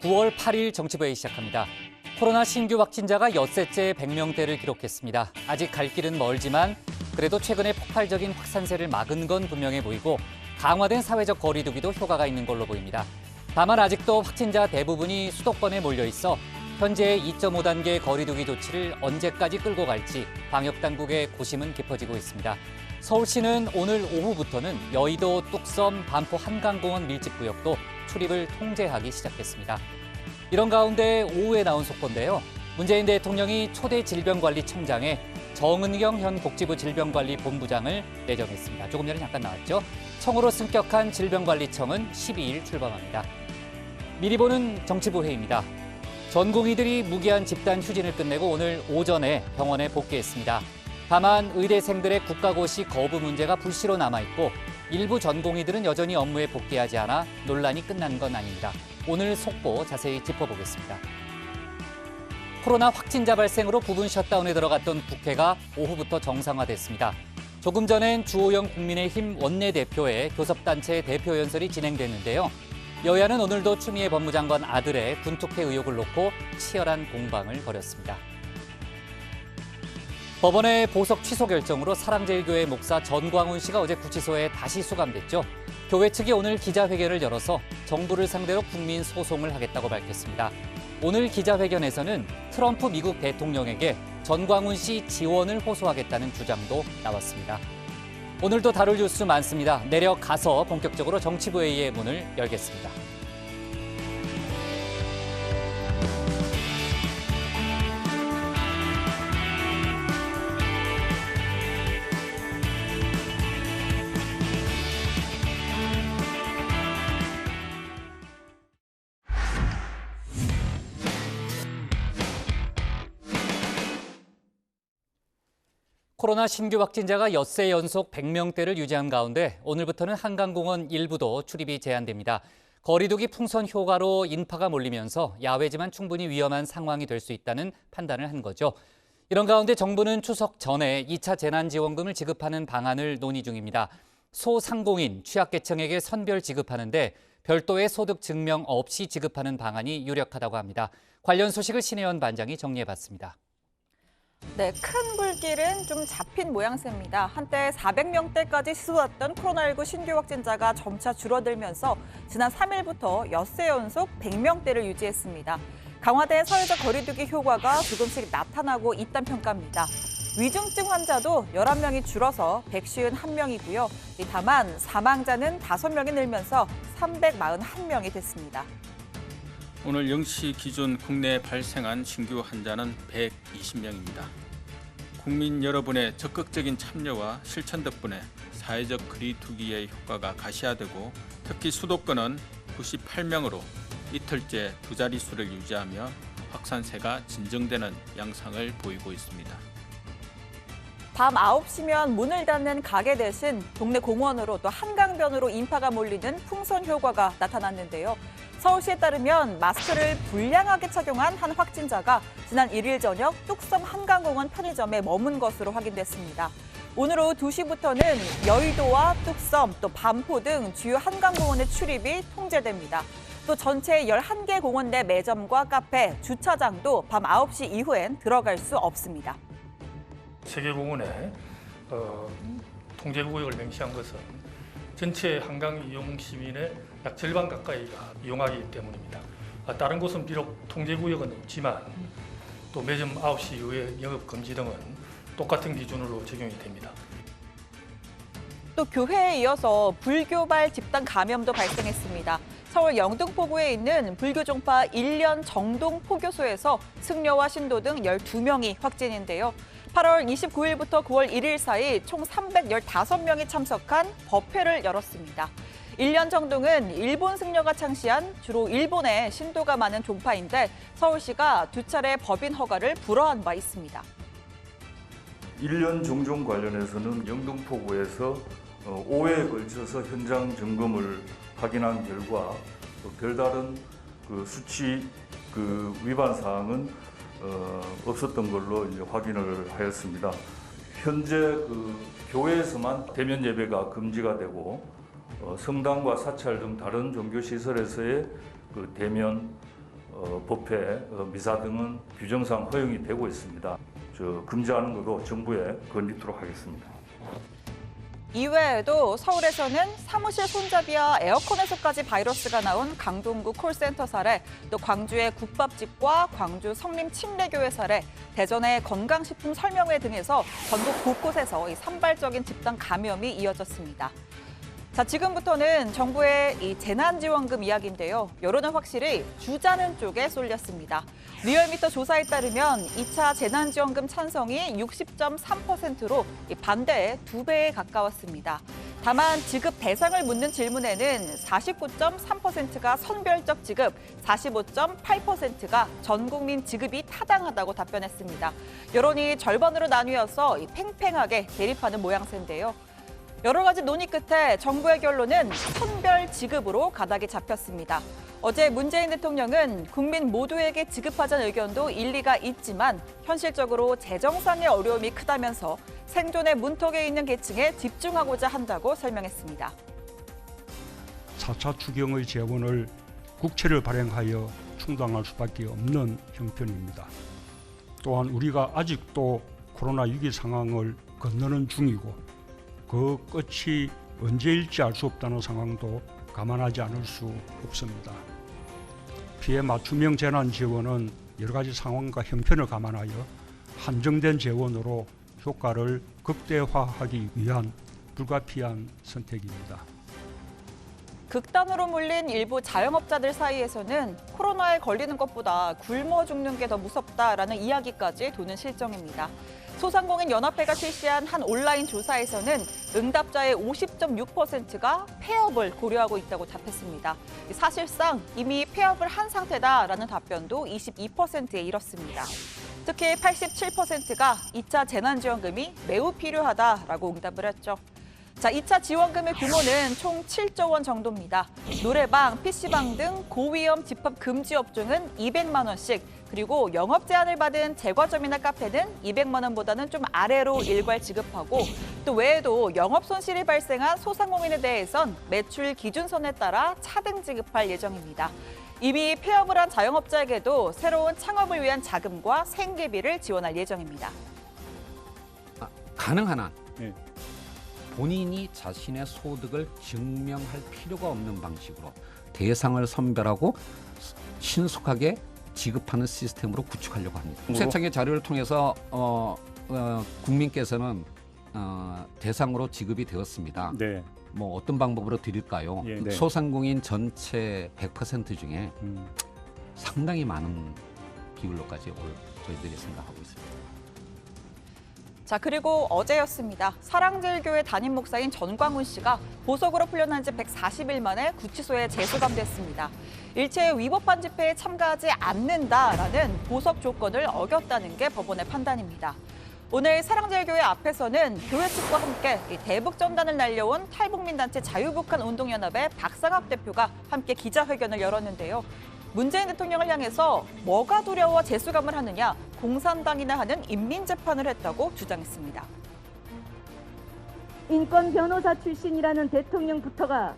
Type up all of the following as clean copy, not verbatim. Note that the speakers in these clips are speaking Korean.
9월 8일 정치부회의 시작합니다. 코로나 신규 확진자가 엿새째 100명대를 기록했습니다. 아직 갈 길은 멀지만 그래도 최근에 폭발적인 확산세를 막은 건 분명해 보이고 강화된 사회적 거리 두기도 효과가 있는 걸로 보입니다. 다만 아직도 확진자 대부분이 수도권에 몰려 있어 현재의 2.5단계 거리 두기 조치를 언제까지 끌고 갈지 방역당국의 고심은 깊어지고 있습니다. 서울시는 오늘 오후부터는 여의도, 뚝섬, 반포 한강공원 밀집구역도 출입을 통제하기 시작했습니다. 이런 가운데 오후에 나온 속보인데요. 문재인 대통령이 초대 질병관리청장에 정은경 현 복지부 질병관리본부장을 내정했습니다. 조금 전에 잠깐 나왔죠. 청으로 승격한 질병관리청은 12일 출범합니다. 미리 보는 정치부 회의입니다. 전공의들이 무기한 집단 휴진을 끝내고 오늘 오전에 병원에 복귀했습니다. 다만 의대생들의 국가고시 거부 문제가 불씨로 남아있고 일부 전공의들은 여전히 업무에 복귀하지 않아 논란이 끝난 건 아닙니다. 오늘 속보 자세히 짚어보겠습니다. 코로나 확진자 발생으로 부분 셧다운에 들어갔던 국회가 오후부터 정상화됐습니다. 조금 전엔 주호영 국민의힘 원내대표의 교섭단체 대표 연설이 진행됐는데요. 여야는 오늘도 추미애 법무장관 아들의 군투표 의혹을 놓고 치열한 공방을 벌였습니다. 법원의 보석 취소 결정으로 사랑제일교회 목사 전광훈 씨가 어제 구치소에 다시 수감됐죠. 교회 측이 오늘 기자회견을 열어서 정부를 상대로 국민 소송을 하겠다고 밝혔습니다. 오늘 기자회견에서는 트럼프 미국 대통령에게 전광훈 씨 지원을 호소하겠다는 주장도 나왔습니다. 오늘도 다룰 뉴스 많습니다. 내려가서 본격적으로 정치부회의의 문을 열겠습니다. 코로나 신규 확진자가 엿새 연속 100명대를 유지한 가운데 오늘부터는 한강공원 일부도 출입이 제한됩니다. 거리두기 풍선 효과로 인파가 몰리면서 야외지만 충분히 위험한 상황이 될 수 있다는 판단을 한 거죠. 이런 가운데 정부는 추석 전에 2차 재난지원금을 지급하는 방안을 논의 중입니다. 소상공인, 취약계층에게 선별 지급하는데 별도의 소득 증명 없이 지급하는 방안이 유력하다고 합니다. 관련 소식을 신혜연 반장이 정리해봤습니다. 네, 큰 불길은 좀 잡힌 모양새입니다. 한때 400명대까지 치솟았던 코로나19 신규 확진자가 점차 줄어들면서 지난 3일부터 엿새 연속 100명대를 유지했습니다. 강화된 사회적 거리두기 효과가 조금씩 나타나고 있다는 평가입니다. 위중증 환자도 11명이 줄어서 151명이고요. 다만 사망자는 5명이 늘면서 341명이 됐습니다. 오늘 0시 기준 국내에 발생한 신규 환자는 120명입니다. 국민 여러분의 적극적인 참여와 실천 덕분에 사회적 거리두기의 효과가 가시화되고 특히 수도권은 98명으로 이틀째 두 자릿수를 유지하며 확산세가 진정되는 양상을 보이고 있습니다. 밤 9시면 문을 닫는 가게 대신 동네 공원으로 또 한강변으로 인파가 몰리는 풍선 효과가 나타났는데요. 서울시에 따르면 마스크를 불량하게 착용한 한 확진자가 지난 1일 저녁 뚝섬 한강공원 편의점에 머문 것으로 확인됐습니다. 오늘 오후 2시부터는 여의도와 뚝섬, 또 반포 등 주요 한강공원의 출입이 통제됩니다. 또 전체 11개 공원 내 매점과 카페, 주차장도 밤 9시 이후엔 들어갈 수 없습니다. 세계공원에 통제구역을 명시한 것은 전체 한강 이용 시민의 약 절반 가까이가 이용하기 때문입니다. 다른 곳은 비록 통제구역은 없지만 또 매점 9시 이후에 영업 금지 등은 똑같은 기준으로 적용이 됩니다. 또 교회에 이어서 불교발 집단 감염도 발생했습니다. 서울 영등포구에 있는 불교 종파 1년 정동 포교소에서 승려와 신도 등 12명이 확진인데요. 8월 29일부터 9월 1일 사이 총 315명이 참석한 법회를 열었습니다. 1년 정동은 일본 승려가 창시한 주로 일본의 신도가 많은 종파인데 서울시가 2차례 법인 허가를 불허한 바 있습니다. 1년 정종 관련해서는 영등포구에서 5회에 걸쳐서 현장 점검을 확인한 결과 별다른 수치 위반 사항은 없었던 걸로 이제 확인을 하였습니다. 현재 교회에서만 대면 예배가 금지가 되고 성당과 사찰 등 다른 종교 시설에서의 대면 법회, 미사 등은 규정상 허용이 되고 있습니다. 금지하는 것도 정부에 건의토록 하겠습니다. 이외에도 서울에서는 사무실 손잡이와 에어컨에서까지 바이러스가 나온 강동구 콜센터 사례, 또 광주의 국밥집과 광주 성림 침례교회 사례, 대전의 건강식품 설명회 등에서 전국 곳곳에서 이 산발적인 집단 감염이 이어졌습니다. 자, 지금부터는 정부의 이 재난지원금 이야기인데요. 여론은 확실히 주자는 쪽에 쏠렸습니다. 리얼미터 조사에 따르면 2차 재난지원금 찬성이 60.3%로 반대의 2배에 가까웠습니다. 다만 지급 대상을 묻는 질문에는 49.3%가 선별적 지급, 45.8%가 전 국민 지급이 타당하다고 답변했습니다. 여론이 절반으로 나뉘어서 팽팽하게 대립하는 모양새인데요. 여러 가지 논의 끝에 정부의 결론은 선별 지급으로 가닥이 잡혔습니다. 어제 문재인 대통령은 국민 모두에게 지급하자는 의견도 일리가 있지만 현실적으로 재정상의 어려움이 크다면서 생존의 문턱에 있는 계층에 집중하고자 한다고 설명했습니다. 4차 추경의 재원을 국채를 발행하여 충당할 수밖에 없는 형편입니다. 또한 우리가 아직도 코로나 위기 상황을 건너는 중이고 그 끝이 언제일지 알 수 없다는 상황도 감안하지 않을 수 없습니다. 피해 맞춤형 재난 지원은 여러 가지 상황과 형편을 감안하여 한정된 재원으로 효과를 극대화하기 위한 불가피한 선택입니다. 극단으로 몰린 일부 자영업자들 사이에서는 코로나에 걸리는 것보다 굶어 죽는 게 더 무섭다라는 이야기까지 도는 실정입니다. 소상공인 연합회가 실시한 한 온라인 조사에서는 응답자의 50.6%가 폐업을 고려하고 있다고 답했습니다. 사실상 이미 폐업을 한 상태다라는 답변도 22%에 이렇습니다. 특히 87%가 2차 재난지원금이 매우 필요하다라고 응답을 했죠. 자, 2차 지원금의 규모는 총 7조 원 정도입니다. 노래방, PC방 등 고위험 집합 금지 업종은 200만 원씩, 그리고 영업 제한을 받은 제과점이나 카페는 200만 원보다는 좀 아래로 일괄 지급하고, 또 외에도 영업 손실이 발생한 소상공인에 대해선 매출 기준선에 따라 차등 지급할 예정입니다. 이미 폐업을 한 자영업자에게도 새로운 창업을 위한 자금과 생계비를 지원할 예정입니다. 가능한 한 본인이 자신의 소득을 증명할 필요가 없는 방식으로 대상을 선별하고 신속하게 지급하는 시스템으로 구축하려고 합니다. 국세청의 자료를 통해서 국민께서는 대상으로 지급이 되었습니다. 네. 뭐 어떤 방법으로 드릴까요? 예, 네. 소상공인 전체 100% 중에 상당히 많은 비율로까지 저희들이 생각하고 있습니다. 자, 그리고 어제였습니다. 사랑제일교회 담임 목사인 전광훈 씨가 보석으로 풀려난 지 140일 만에 구치소에 재수감됐습니다. 일체의 위법한 집회에 참가하지 않는다라는 보석 조건을 어겼다는 게 법원의 판단입니다. 오늘 사랑제일교회 앞에서는 교회 측과 함께 대북전단을 날려온 탈북민단체 자유북한운동연합의 박상학 대표가 함께 기자회견을 열었는데요. 문재인 대통령을 향해서 뭐가 두려워 재수감을 하느냐, 공산당이나 하는 인민재판을 했다고 주장했습니다. 인권 변호사 출신이라는 대통령부터가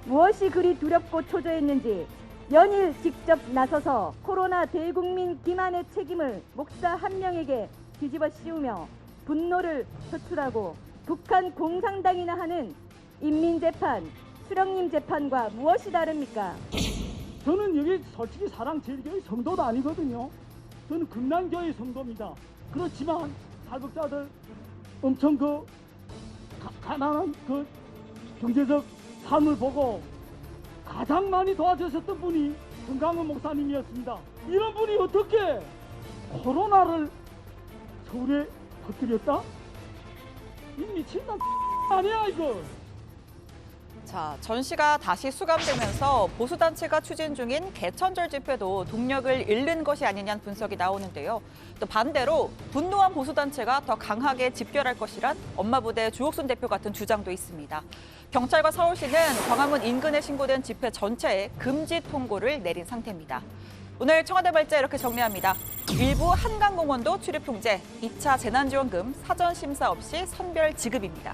무엇이 그리 두렵고 초조했는지 연일 직접 나서서 코로나 대국민 기만의 책임을 목사 한 명에게 뒤집어 씌우며 분노를 표출하고 북한 공산당이나 하는 인민재판, 수령님 재판과 무엇이 다릅니까? 저는 여기 솔직히 사랑제일교회 성도도 아니거든요. 저는 금난교회 성도입니다. 그렇지만 탈북자들 엄청 가난한 경제적 삶을 보고 가장 많이 도와주셨던 분이 정강훈 목사님이었습니다. 이런 분이 어떻게 코로나를 서울에 퍼뜨렸다? 이 미친놈 아니야 이거. 자, 전 씨가 다시 수감되면서 보수단체가 추진 중인 개천절 집회도 동력을 잃는 것이 아니냐는 분석이 나오는데요. 또 반대로 분노한 보수단체가 더 강하게 집결할 것이란 엄마부대 주옥순 대표 같은 주장도 있습니다. 경찰과 서울시는 광화문 인근에 신고된 집회 전체에 금지 통고를 내린 상태입니다. 오늘 청와대 발제 이렇게 정리합니다. 일부 한강공원도 출입 통제, 2차 재난지원금 사전 심사 없이 선별 지급입니다.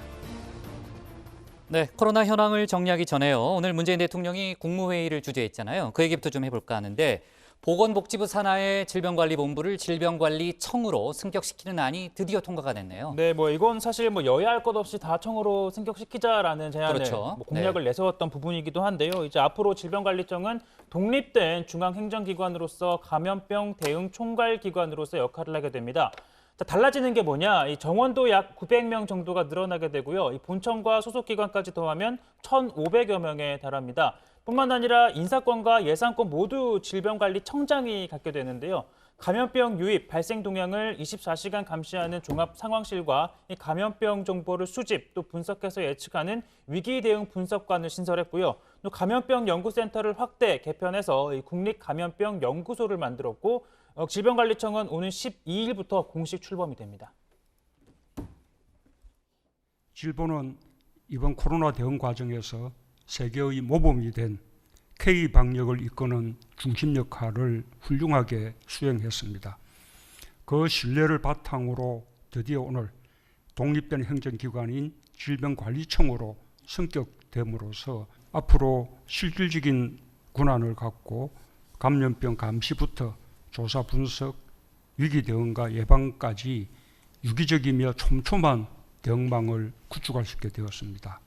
네, 코로나 현황을 정리하기 전에요. 오늘 문재인 대통령이 국무회의를 주재했잖아요. 그 얘기부터 좀 해볼까 하는데 보건복지부 산하의 질병관리본부를 질병관리청으로 승격시키는 안이 드디어 통과가 됐네요. 네, 이건 사실 여야할 것 없이 다 청으로 승격시키자라는 제안을 그렇죠. 공약을 내세웠던 부분이기도 한데요. 이제 앞으로 질병관리청은 독립된 중앙행정기관으로서 감염병 대응 총괄기관으로서 역할을 하게 됩니다. 달라지는 게 뭐냐? 이 정원도 약 900명 정도가 늘어나게 되고요. 이 본청과 소속기관까지 더하면 1,500여 명에 달합니다. 뿐만 아니라 인사권과 예산권 모두 질병관리청장이 갖게 되는데요. 감염병 유입, 발생 동향을 24시간 감시하는 종합상황실과 이 감염병 정보를 수집, 또 분석해서 예측하는 위기 대응 분석관을 신설했고요. 또 감염병 연구센터를 확대, 개편해서 이 국립감염병 연구소를 만들었고, 질병관리청은 오는 12일부터 공식 출범이 됩니다. 일본은 이번 코로나 대응 과정에서 세계의 모범이 된 K-방역을 이끄는 중심 역할을 훌륭하게 수행했습니다. 그 신뢰를 바탕으로 드디어 오늘 독립된 행정기관인 질병관리청으로 승격됨으로써 앞으로 실질적인 권한을 갖고 감염병 감시부터 조사 분석, 위기 대응과 예방까지 유기적이며 촘촘한 대응망을 구축할 수 있게 되었습니다.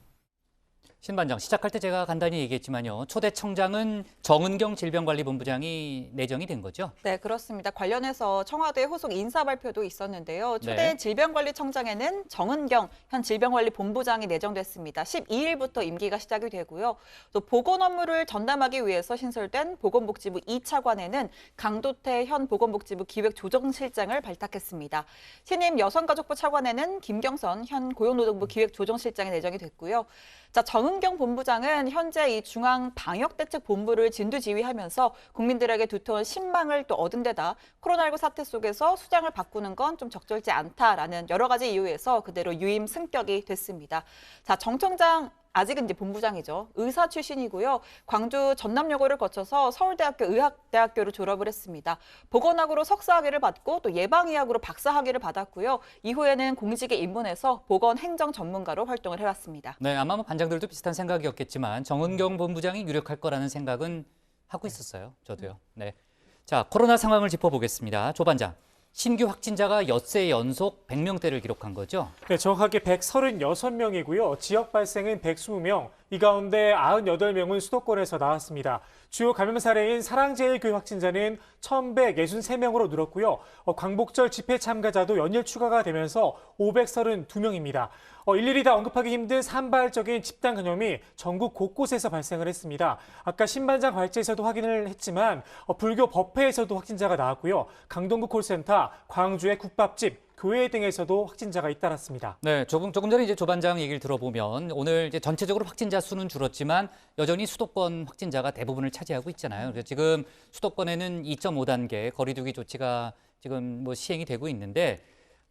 신 반장, 시작할 때 제가 간단히 얘기했지만요. 초대 청장은 정은경 질병관리본부장이 내정이 된 거죠? 네, 그렇습니다. 관련해서 청와대 후속 인사 발표도 있었는데요. 초대 네. 질병관리청장에는 정은경 현 질병관리본부장이 내정됐습니다. 12일부터 임기가 시작이 되고요. 또 보건 업무를 전담하기 위해서 신설된 보건복지부 2차관에는 강도태 현 보건복지부 기획조정실장을 발탁했습니다. 신임 여성가족부 차관에는 김경선 현 고용노동부 기획조정실장이 내정이 됐고요. 자, 정은경 본부장은 현재 이 중앙방역대책본부를 진두지휘하면서 국민들에게 두터운 신망을 또 얻은 데다 코로나19 사태 속에서 수장을 바꾸는 건 좀 적절치 않다라는 여러 가지 이유에서 그대로 유임 승격이 됐습니다. 자, 정 청장 아직은 이제 본부장이죠. 의사 출신이고요. 광주 전남여고를 거쳐서 서울대학교 의학대학교를 졸업을 했습니다. 보건학으로 석사학위를 받고 또 예방의학으로 박사학위를 받았고요. 이후에는 공직에 입문해서 보건행정 전문가로 활동을 해왔습니다. 네, 아마 반장들도 비슷한 생각이었겠지만 정은경 본부장이 유력할 거라는 생각은 하고 있었어요. 저도요. 네. 자, 코로나 상황을 짚어보겠습니다. 조 반장. 신규 확진자가 엿새 연속 100명대를 기록한 거죠? 네, 정확하게 136명이고요. 지역 발생은 120명, 이 가운데 98명은 수도권에서 나왔습니다. 주요 감염 사례인 사랑제일교회 확진자는 1,163명으로 늘었고요. 광복절 집회 참가자도 연일 추가가 되면서 532명입니다. 일일이 다 언급하기 힘든 산발적인 집단 감염이 전국 곳곳에서 발생을 했습니다. 아까 신반장 발제에서도 확인을 했지만 불교 법회에서도 확진자가 나왔고요. 강동구 콜센터, 광주의 국밥집, 교회 등에서도 확진자가 잇따랐습니다. 네, 조금 전에 이제 조 반장 얘기를 들어보면 오늘 이제 전체적으로 확진자 수는 줄었지만 여전히 수도권 확진자가 대부분을 차지하고 있잖아요. 그래서 지금 수도권에는 2.5단계 거리두기 조치가 지금 시행이 되고 있는데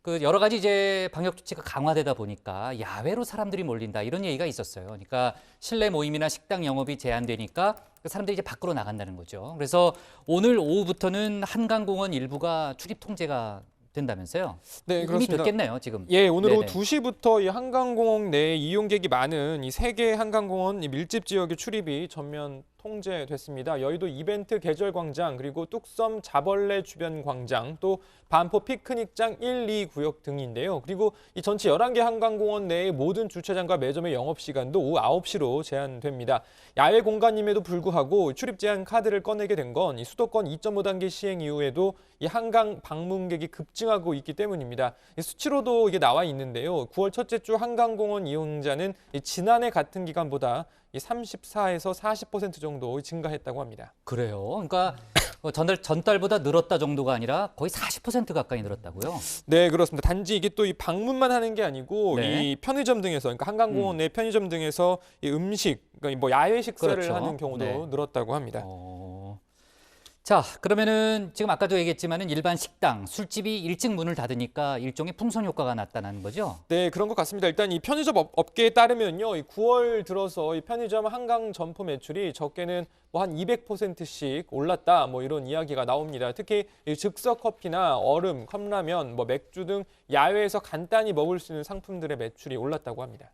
그 여러 가지 이제 방역 조치가 강화되다 보니까 야외로 사람들이 몰린다 이런 얘기가 있었어요. 그러니까 실내 모임이나 식당 영업이 제한되니까 사람들이 이제 밖으로 나간다는 거죠. 그래서 오늘 오후부터는 한강공원 일부가 출입 통제가 된다면서요? 네, 이미 그렇습니다. 됐겠네요, 지금. 예, 오늘 오후 네네. 2시부터 이 한강공원 내에 이용객이 많은 이 3개 한강공원 밀집 지역의 출입이 전면 통제됐습니다. 여의도 이벤트 계절 광장, 그리고 뚝섬 자벌레 주변 광장, 또 반포 피크닉장 1, 2 구역 등인데요. 그리고 이 전체 11개 한강공원 내의 모든 주차장과 매점의 영업시간도 오후 9시로 제한됩니다. 야외 공간임에도 불구하고 출입 제한 카드를 꺼내게 된 건 이 수도권 2.5단계 시행 이후에도 이 한강 방문객이 급증하고 있기 때문입니다. 이 수치로도 이게 나와 있는데요. 9월 첫째 주 한강공원 이용자는 지난해 같은 기간보다 34에서 40% 정도 증가했다고 합니다. 그래요. 그러니까 전달보다 늘었다 정도가 아니라 거의 40% 가까이 늘었다고요? 네, 그렇습니다. 단지 이게 또 이 방문만 하는 게 아니고 네. 이 편의점 등에서, 그러니까 한강공원 내 편의점 등에서 이 음식, 그러니까 야외 식사를 그렇죠. 하는 경우도 네. 늘었다고 합니다. 자, 그러면은 지금 아까도 얘기했지만은 일반 식당, 술집이 일찍 문을 닫으니까 일종의 풍선 효과가 나타나는 거죠? 네, 그런 것 같습니다. 일단 이 편의점 업계에 따르면요, 이 9월 들어서 이 편의점 한강 점포 매출이 적게는 한 200%씩 올랐다, 이런 이야기가 나옵니다. 특히 이 즉석 커피나 얼음, 컵라면, 맥주 등 야외에서 간단히 먹을 수 있는 상품들의 매출이 올랐다고 합니다.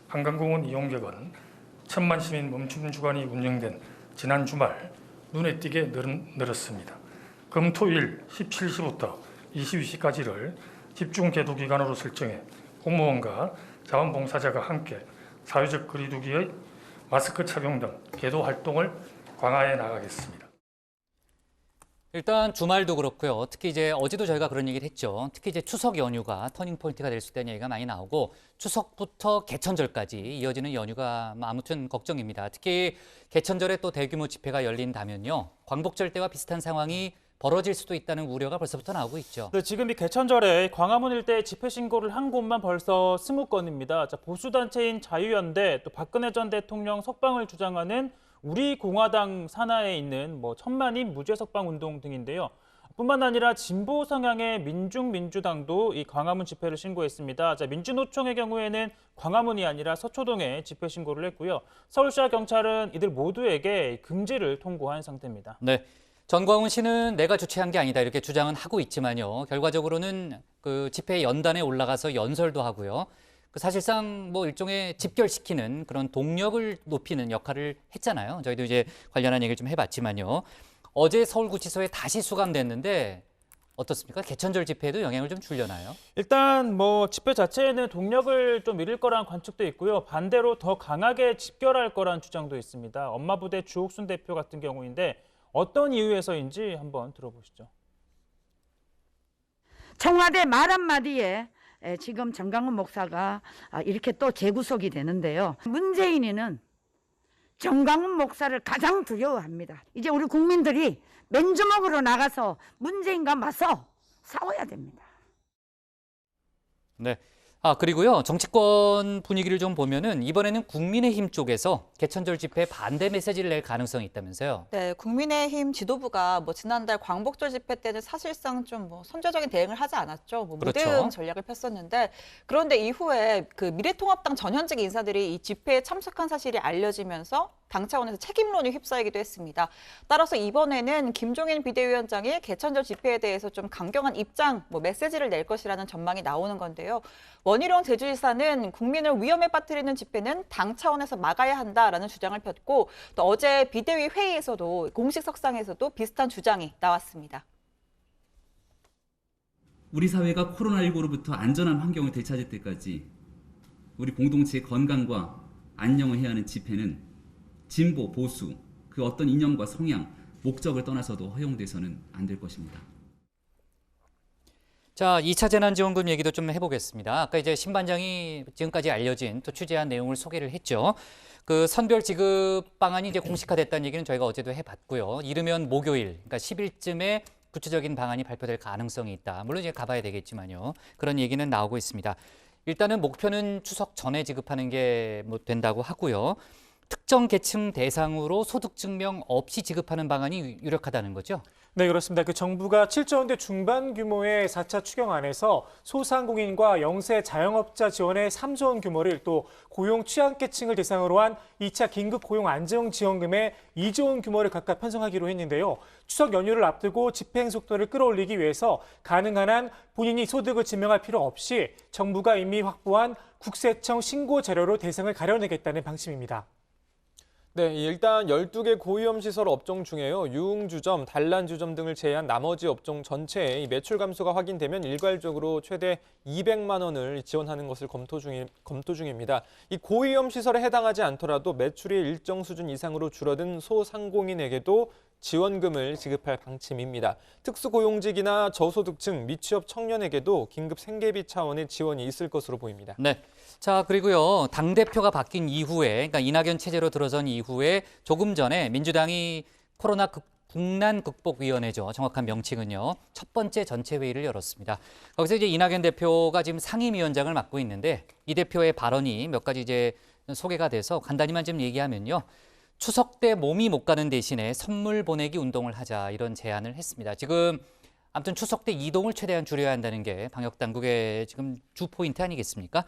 한강공원 이용객은 1,000만 시민 멈춤 주간이 운영된 지난 주말 눈에 띄게 늘었습니다. 금, 토, 일 17시부터 22시까지를 집중 계도 기간으로 설정해 공무원과 자원봉사자가 함께 사회적 거리두기의 마스크 착용 등 계도 활동을 강화해 나가겠습니다. 일단 주말도 그렇고요. 특히 이제 어제도 저희가 그런 얘기를 했죠. 특히 이제 추석 연휴가 터닝 포인트가 될 수 있다는 얘기가 많이 나오고 추석부터 개천절까지 이어지는 연휴가 아무튼 걱정입니다. 특히 개천절에 또 대규모 집회가 열린다면요. 광복절 때와 비슷한 상황이 벌어질 수도 있다는 우려가 벌써부터 나오고 있죠. 네, 지금 이 개천절에 광화문 일대 집회 신고를 한 곳만 벌써 20건입니다. 보수단체인 자유연대, 또 박근혜 전 대통령 석방을 주장하는 우리공화당 산하에 있는 천만인 무죄 석방 운동 등인데요. 뿐만 아니라 진보 성향의 민중민주당도 이 광화문 집회를 신고했습니다. 민주노총의 경우에는 광화문이 아니라 서초동에 집회 신고를 했고요. 서울시와 경찰은 이들 모두에게 금지를 통보한 상태입니다. 네. 전광훈 씨는 내가 주최한 게 아니다 이렇게 주장은 하고 있지만요. 결과적으로는 그 집회 연단에 올라가서 연설도 하고요. 사실상 일종의 집결시키는 그런 동력을 높이는 역할을 했잖아요. 저희도 이제 관련한 얘기를 좀 해봤지만요. 어제 서울구치소에 다시 수감됐는데 어떻습니까? 개천절 집회에도 영향을 좀 주려나요? 일단 집회 자체에는 동력을 좀 잃을 거란 관측도 있고요. 반대로 더 강하게 집결할 거란 주장도 있습니다. 엄마부대 주옥순 대표 같은 경우인데 어떤 이유에서인지 한번 들어보시죠. 청와대 말 한마디에 지금 정강훈 목사가 이렇게 또 재구속이 되는데요. 문재인이는 정강훈 목사를 가장 두려워합니다. 이제 우리 국민들이 맨주먹으로 나가서 문재인과 맞서 싸워야 됩니다. 네. 그리고요. 정치권 분위기를 좀 보면은 이번에는 국민의힘 쪽에서 개천절 집회 반대 메시지를 낼 가능성이 있다면서요. 네, 국민의힘 지도부가 지난달 광복절 집회 때는 사실상 좀 선제적인 대응을 하지 않았죠. 무대응 그렇죠. 전략을 폈었는데 그런데 이후에 그 미래통합당 전현직 인사들이 이 집회에 참석한 사실이 알려지면서 당 차원에서 책임론이 휩싸이기도 했습니다. 따라서 이번에는 김종인 비대위원장이 개천절 집회에 대해서 좀 강경한 입장, 메시지를 낼 것이라는 전망이 나오는 건데요. 원희룡 제주지사는 국민을 위험에 빠뜨리는 집회는 당 차원에서 막아야 한다라는 주장을 폈고 또 어제 비대위 회의에서도 공식 석상에서도 비슷한 주장이 나왔습니다. 우리 사회가 코로나19로부터 안전한 환경을 되찾을 때까지 우리 공동체의 건강과 안녕을 해야 하는 집회는 진보, 보수, 그 어떤 이념과 성향, 목적을 떠나서도 허용돼서는 안 될 것입니다. 자, 2차 재난지원금 얘기도 좀 해보겠습니다. 아까 이제 신반장이 지금까지 알려진 또 취재한 내용을 소개를 했죠. 그 선별 지급 방안이 이제 공식화됐다는 얘기는 저희가 어제도 해봤고요. 이르면 목요일, 그러니까 10일쯤에 구체적인 방안이 발표될 가능성이 있다. 물론 이제 가봐야 되겠지만요. 그런 얘기는 나오고 있습니다. 일단은 목표는 추석 전에 지급하는 게 된다고 하고요. 특정 계층 대상으로 소득 증명 없이 지급하는 방안이 유력하다는 거죠? 네, 그렇습니다. 정부가 7조 원대 중반 규모의 4차 추경안에서 소상공인과 영세 자영업자 지원의 3조 원 규모를 또 고용 취약계층을 대상으로 한 2차 긴급 고용 안정 지원금의 2조 원 규모를 각각 편성하기로 했는데요. 추석 연휴를 앞두고 집행 속도를 끌어올리기 위해서 가능한 한 본인이 소득을 증명할 필요 없이 정부가 이미 확보한 국세청 신고 자료로 대상을 가려내겠다는 방침입니다. 네, 일단 12개 고위험시설 업종 중에요. 유흥주점, 단란주점 등을 제외한 나머지 업종 전체의 매출 감소가 확인되면 일괄적으로 최대 200만 원을 지원하는 것을 검토 중입니다. 이 고위험시설에 해당하지 않더라도 매출이 일정 수준 이상으로 줄어든 소상공인에게도 지원금을 지급할 방침입니다. 특수고용직이나 저소득층, 미취업 청년에게도 긴급 생계비 차원의 지원이 있을 것으로 보입니다. 네. 자, 그리고요. 당대표가 바뀐 이후에, 그러니까 이낙연 체제로 들어선 이후에 조금 전에 민주당이 코로나 국난 극복위원회죠. 정확한 명칭은요. 첫 번째 전체 회의를 열었습니다. 거기서 이제 이낙연 대표가 지금 상임위원장을 맡고 있는데 이 대표의 발언이 몇 가지 이제 소개가 돼서 간단히만 좀 얘기하면요. 추석 때 몸이 못 가는 대신에 선물 보내기 운동을 하자 이런 제안을 했습니다. 지금 아무튼 추석 때 이동을 최대한 줄여야 한다는 게 방역 당국의 지금 주 포인트 아니겠습니까?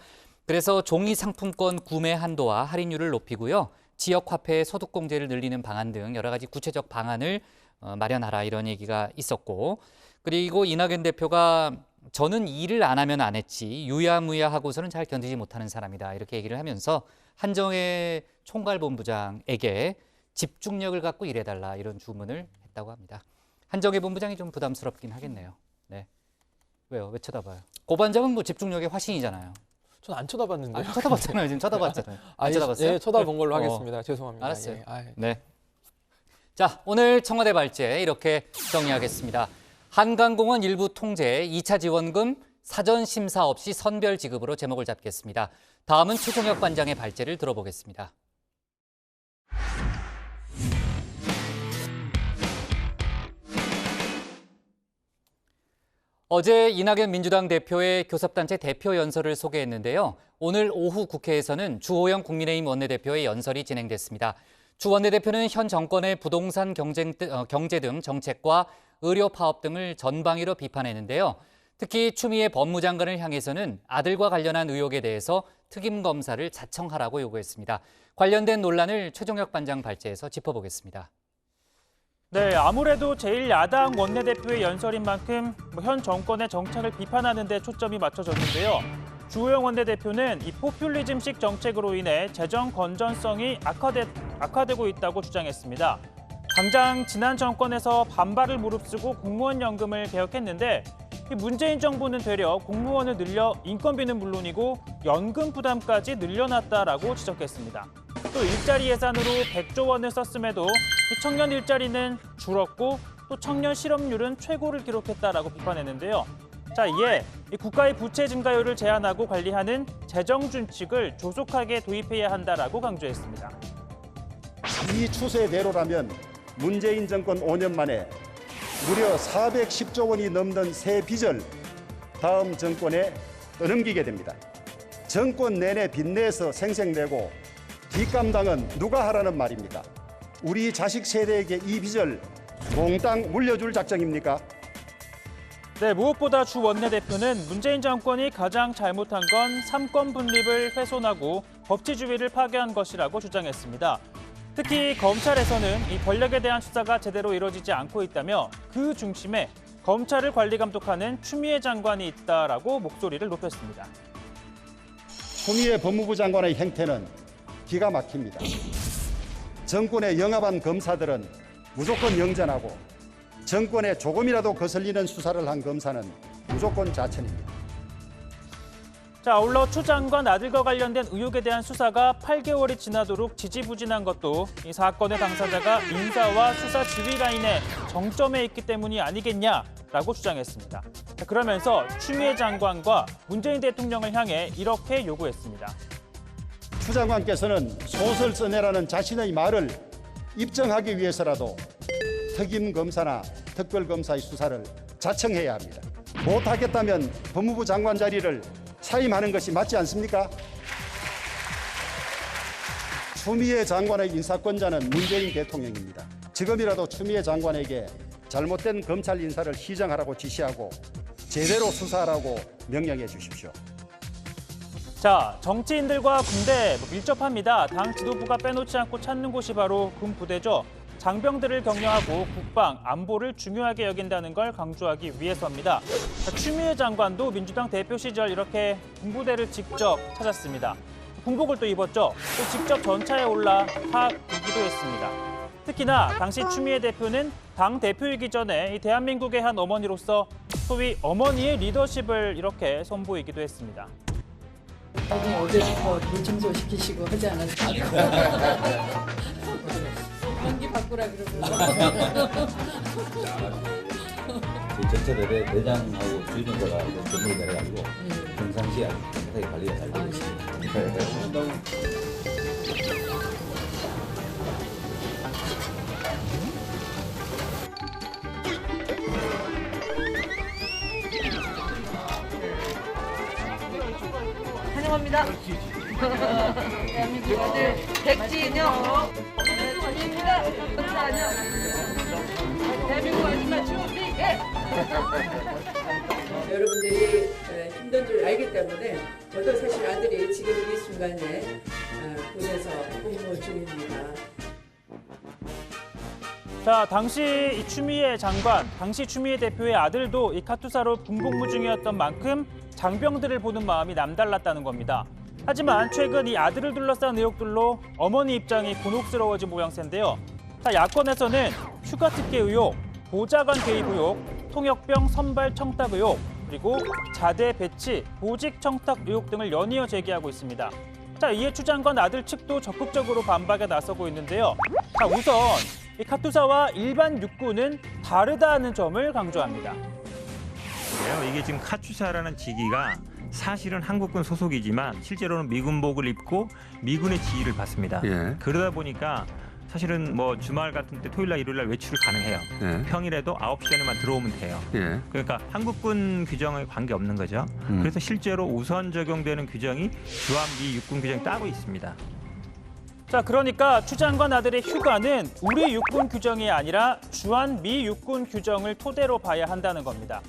그래서 종이 상품권 구매 한도와 할인율을 높이고요. 지역 화폐의 소득 공제를 늘리는 방안 등 여러 가지 구체적 방안을 마련하라 이런 얘기가 있었고 그리고 이낙연 대표가 저는 일을 안 하면 안 했지 유야무야하고서는 잘 견디지 못하는 사람이다 이렇게 얘기를 하면서 한정혜 총괄본부장에게 집중력을 갖고 일해달라 이런 주문을 했다고 합니다. 한정혜 본부장이 좀 부담스럽긴 하겠네요. 네. 왜요? 왜 쳐다봐요? 고 반장은 뭐 집중력의 화신이잖아요. 전 안 쳐다봤는데요. 쳐다봤잖아요. 지금 쳐다봤잖아요. 안 쳐다봤어요? 예, 쳐다본 걸로 하겠습니다. 죄송합니다. 알았어요. 예. 네. 자, 오늘 청와대 발제 이렇게 정리하겠습니다. 한강공원 일부 통제 2차 지원금 사전 심사 없이 선별 지급으로 제목을 잡겠습니다. 다음은 최종혁 관장의 발제를 들어보겠습니다. 어제 이낙연 민주당 대표의 교섭단체 대표 연설을 소개했는데요. 오늘 오후 국회에서는 주호영 국민의힘 원내대표의 연설이 진행됐습니다. 주 원내대표는 현 정권의 부동산 경제 등 정책과 의료 파업 등을 전방위로 비판했는데요. 특히 추미애 법무장관을 향해서는 아들과 관련한 의혹에 대해서 특임 검사를 자청하라고 요구했습니다. 관련된 논란을 최종혁 반장 발제에서 짚어보겠습니다. 네, 아무래도 제1야당 원내대표의 연설인 만큼 현 정권의 정책을 비판하는 데 초점이 맞춰졌는데요. 주호영 원내대표는 이 포퓰리즘식 정책으로 인해 재정 건전성이 악화되고 있다고 주장했습니다. 당장 지난 정권에서 반발을 무릅쓰고 공무원 연금을 개혁했는데 문재인 정부는 되려 공무원을 늘려 인건비는 물론이고 연금 부담까지 늘려놨다라고 지적했습니다. 또 일자리 예산으로 100조 원을 썼음에도 청년 일자리는 줄었고 또 청년 실업률은 최고를 기록했다라고 비판했는데요. 자, 이에 국가의 부채 증가율을 제한하고 관리하는 재정 준칙을 조속하게 도입해야 한다라고 강조했습니다. 이 추세대로라면 문재인 정권 5년 만에 무려 410조 원이 넘는 새 빚을 다음 정권에 떠넘기게 됩니다. 정권 내내 빚내서 생색내고 뒷감당은 누가 하라는 말입니까? 우리 자식 세대에게 이 빚을 몽땅 물려줄 작정입니까? 네, 무엇보다 주 원내대표는 문재인 정권이 가장 잘못한 건 삼권 분립을 훼손하고 법치주의를 파괴한 것이라고 주장했습니다. 특히 검찰에서는 이 권력에 대한 수사가 제대로 이루어지지 않고 있다며 그 중심에 검찰을 관리 감독하는 추미애 장관이 있다라고 목소리를 높였습니다. 추미애 법무부 장관의 행태는 기가 막힙니다. 정권에 영합한 검사들은 무조건 영전하고 정권에 조금이라도 거슬리는 수사를 한 검사는 무조건 자천입니다. 자, 아울러 추 장관 아들과 관련된 의혹에 대한 수사가 8개월이 지나도록 지지부진한 것도 이 사건의 당사자가 인사와 수사 지휘 라인의 정점에 있기 때문이 아니겠냐라고 주장했습니다. 자, 그러면서 추미애 장관과 문재인 대통령을 향해 이렇게 요구했습니다. 추 장관께서는 소설 써내라는 자신의 말을 입증하기 위해서라도 특임 검사나 특별 검사의 수사를 자청해야 합니다. 못하겠다면 법무부 장관 자리를 사임하는 것이 맞지 않습니까? 추미애 장관의 인사권자는 문재인 대통령입니다. 지금이라도 추미애 장관에게 잘못된 검찰 인사를 시정하라고 지시하고 제대로 수사하라고 명령해 주십시오. 자, 정치인들과 군대 밀접합니다. 당 지도부가 빼놓지 않고 찾는 곳이 바로 군부대죠. 장병들을 격려하고 국방, 안보를 중요하게 여긴다는 걸 강조하기 위해서입니다. 추미애 장관도 민주당 대표 시절 이렇게 군부대를 직접 찾았습니다. 군복을 또 입었죠. 또 직접 전차에 올라 타기도 했습니다. 특히나 당시 추미애 대표는 당 대표이기 전에 이 대한민국의 한 어머니로서 소위 어머니의 리더십을 이렇게 선보이기도 했습니다. 어제부터 물청소 시키시고 하지 않았습니까? 연기 바꾸라 그러고. 전체대회 대장하고 주임원자가 전문을 내려가지고 평상시에 정확하게 관리가 잘 되고 있습니다. 환영합니다. 대한민국 아들 백진영. 환영입니다. 대한민국 아줌마 주호비. 여러분들이 힘든 줄 알기 때문에 저도 사실 아들이 지금 이 순간에 군에서 복무 중입니다. 자, 당시 이 추미애 장관, 당시 추미애 대표의 아들도 이 카투사로 군복무 중이었던 만큼 장병들을 보는 마음이 남달랐다는 겁니다. 하지만 최근 이 아들을 둘러싼 의혹들로 어머니 입장이 곤혹스러워진 모양새인데요. 자, 야권에서는 휴가 특혜 의혹, 보좌관 개입 의혹, 통역병 선발 청탁 의혹, 그리고 자대 배치, 보직 청탁 의혹 등을 연이어 제기하고 있습니다. 자, 이에 추 장관 아들 측도 적극적으로 반박에 나서고 있는데요. 자, 우선 이 카투사와 일반 육군은 다르다는 점을 강조합니다. 이게 지금 카투사라는 직위가 사실은 한국군 소속이지만 실제로는 미군복을 입고 미군의 지휘를 받습니다. 예. 그러다 보니까 사실은 뭐 주말 같은 때 토요일 날 일요일 날 외출이 가능해요. 예. 평일에도 9시 전에만 들어오면 돼요. 예. 그러니까 한국군 규정에 관계없는 거죠. 그래서 실제로 우선 적용되는 규정이 주한미 육군 규정이 따로 있습니다. 자, 그러니까 추 장관 아들의 휴가는 우리 육군 규정이 아니라 주한미 육군 규정을 토대로 봐야 한다는 겁니다.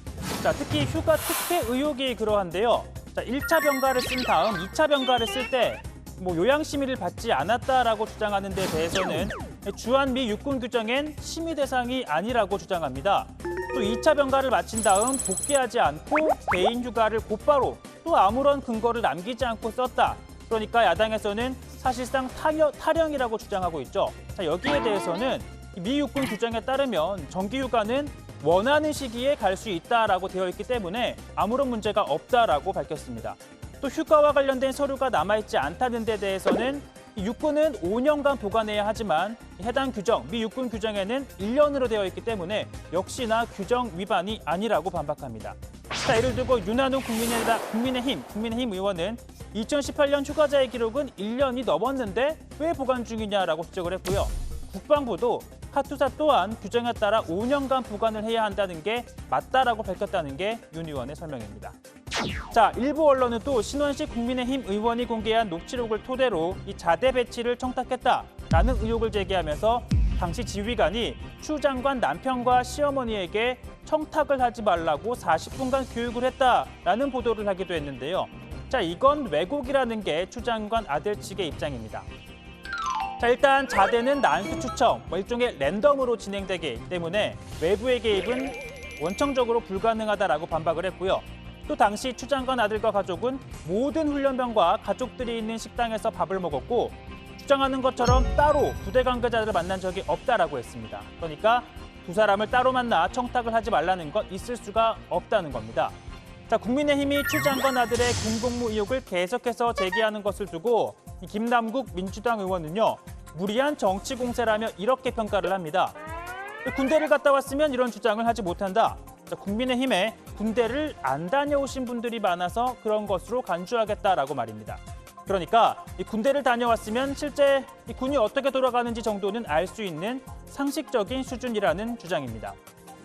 자, 특히 휴가 특혜 의혹이 그러한데요. 자, 1차 병가를 쓴 다음 2차 병가를 쓸 때 요양심의를 받지 않았다라고 주장하는 데 대해서는 주한미 육군 규정엔 심의 대상이 아니라고 주장합니다. 또 2차 병가를 마친 다음 복귀하지 않고 개인 휴가를 곧바로 또 아무런 근거를 남기지 않고 썼다. 그러니까 야당에서는 사실상 탈영이라고 주장하고 있죠. 자, 여기에 대해서는 미 육군 규정에 따르면 정기 휴가는 원하는 시기에 갈 수 있다라고 되어 있기 때문에 아무런 문제가 없다라고 밝혔습니다. 또 휴가와 관련된 서류가 남아있지 않다는 데 대해서는 육군은 5년간 보관해야 하지만 해당 규정, 미 육군 규정에는 1년으로 되어 있기 때문에 역시나 규정 위반이 아니라고 반박합니다. 자, 예를 들고 윤한홍 국민의힘 의원은 2018년 휴가자의 기록은 1년이 넘었는데 왜 보관 중이냐라고 지적을 했고요. 국방부도 카투사 또한 규정에 따라 5년간 보관을 해야 한다는 게 맞다라고 밝혔다는 게 윤 의원의 설명입니다. 자, 일부 언론은 또 신원식 국민의힘 의원이 공개한 녹취록을 토대로 이 자대 배치를 청탁했다라는 의혹을 제기하면서 당시 지휘관이 추 장관 남편과 시어머니에게 청탁을 하지 말라고 40분간 교육을 했다라는 보도를 하기도 했는데요. 자, 이건 왜곡이라는 게 추 장관 아들 측의 입장입니다. 자, 일단 자대는 난수 추첨, 일종의 랜덤으로 진행되기 때문에 외부의 개입은 원청적으로 불가능하다라고 반박을 했고요. 또 당시 추 장관 아들과 가족은 모든 훈련병과 가족들이 있는 식당에서 밥을 먹었고 주장하는 것처럼 따로 부대 관계자들을 만난 적이 없다라고 했습니다. 그러니까 두 사람을 따로 만나 청탁을 하지 말라는 건 있을 수가 없다는 겁니다. 자, 국민의힘이 추 장관 아들의 군복무 의혹을 계속해서 제기하는 것을 두고 김남국 민주당 의원은요, 무리한 정치 공세라며 이렇게 평가를 합니다. 군대를 갔다 왔으면 이런 주장을 하지 못한다. 자, 국민의힘에 군대를 안 다녀오신 분들이 많아서 그런 것으로 간주하겠다라고 말입니다. 그러니까 이 군대를 다녀왔으면 실제 이 군이 어떻게 돌아가는지 정도는 알 수 있는 상식적인 수준이라는 주장입니다.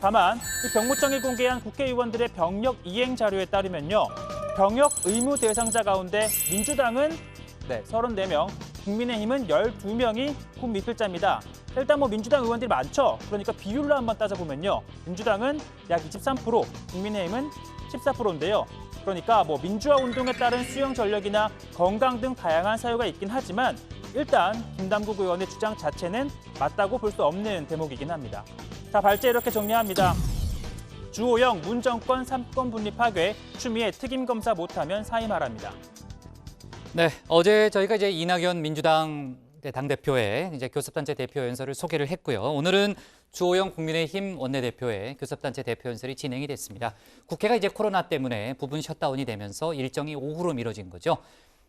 다만 이 병무청이 공개한 국회의원들의 병력 이행 자료에 따르면요, 병역 의무 대상자 가운데 민주당은 34명, 국민의힘은 12명이 군 미필자입니다. 일단 민주당 의원들이 많죠. 그러니까 비율로 한번 따져보면요, 민주당은 약 23%, 국민의힘은 14%인데요. 그러니까 민주화 운동에 따른 수용 전력이나 건강 등 다양한 사유가 있긴 하지만 일단 김남국 의원의 주장 자체는 맞다고 볼 수 없는 대목이긴 합니다. 자, 발제 이렇게 정리합니다. 주호영 문 정권 3권 분립 파괴, 추미애 특임 검사 못하면 사임하랍니다. 네, 어제 저희가 이낙연 민주당 당대표의 교섭단체 대표 연설을 소개를 했고요. 오늘은 주호영 국민의힘 원내대표의 교섭단체 대표 연설이 진행이 됐습니다. 국회가 코로나 때문에 부분 셧다운이 되면서 일정이 오후로 미뤄진 거죠.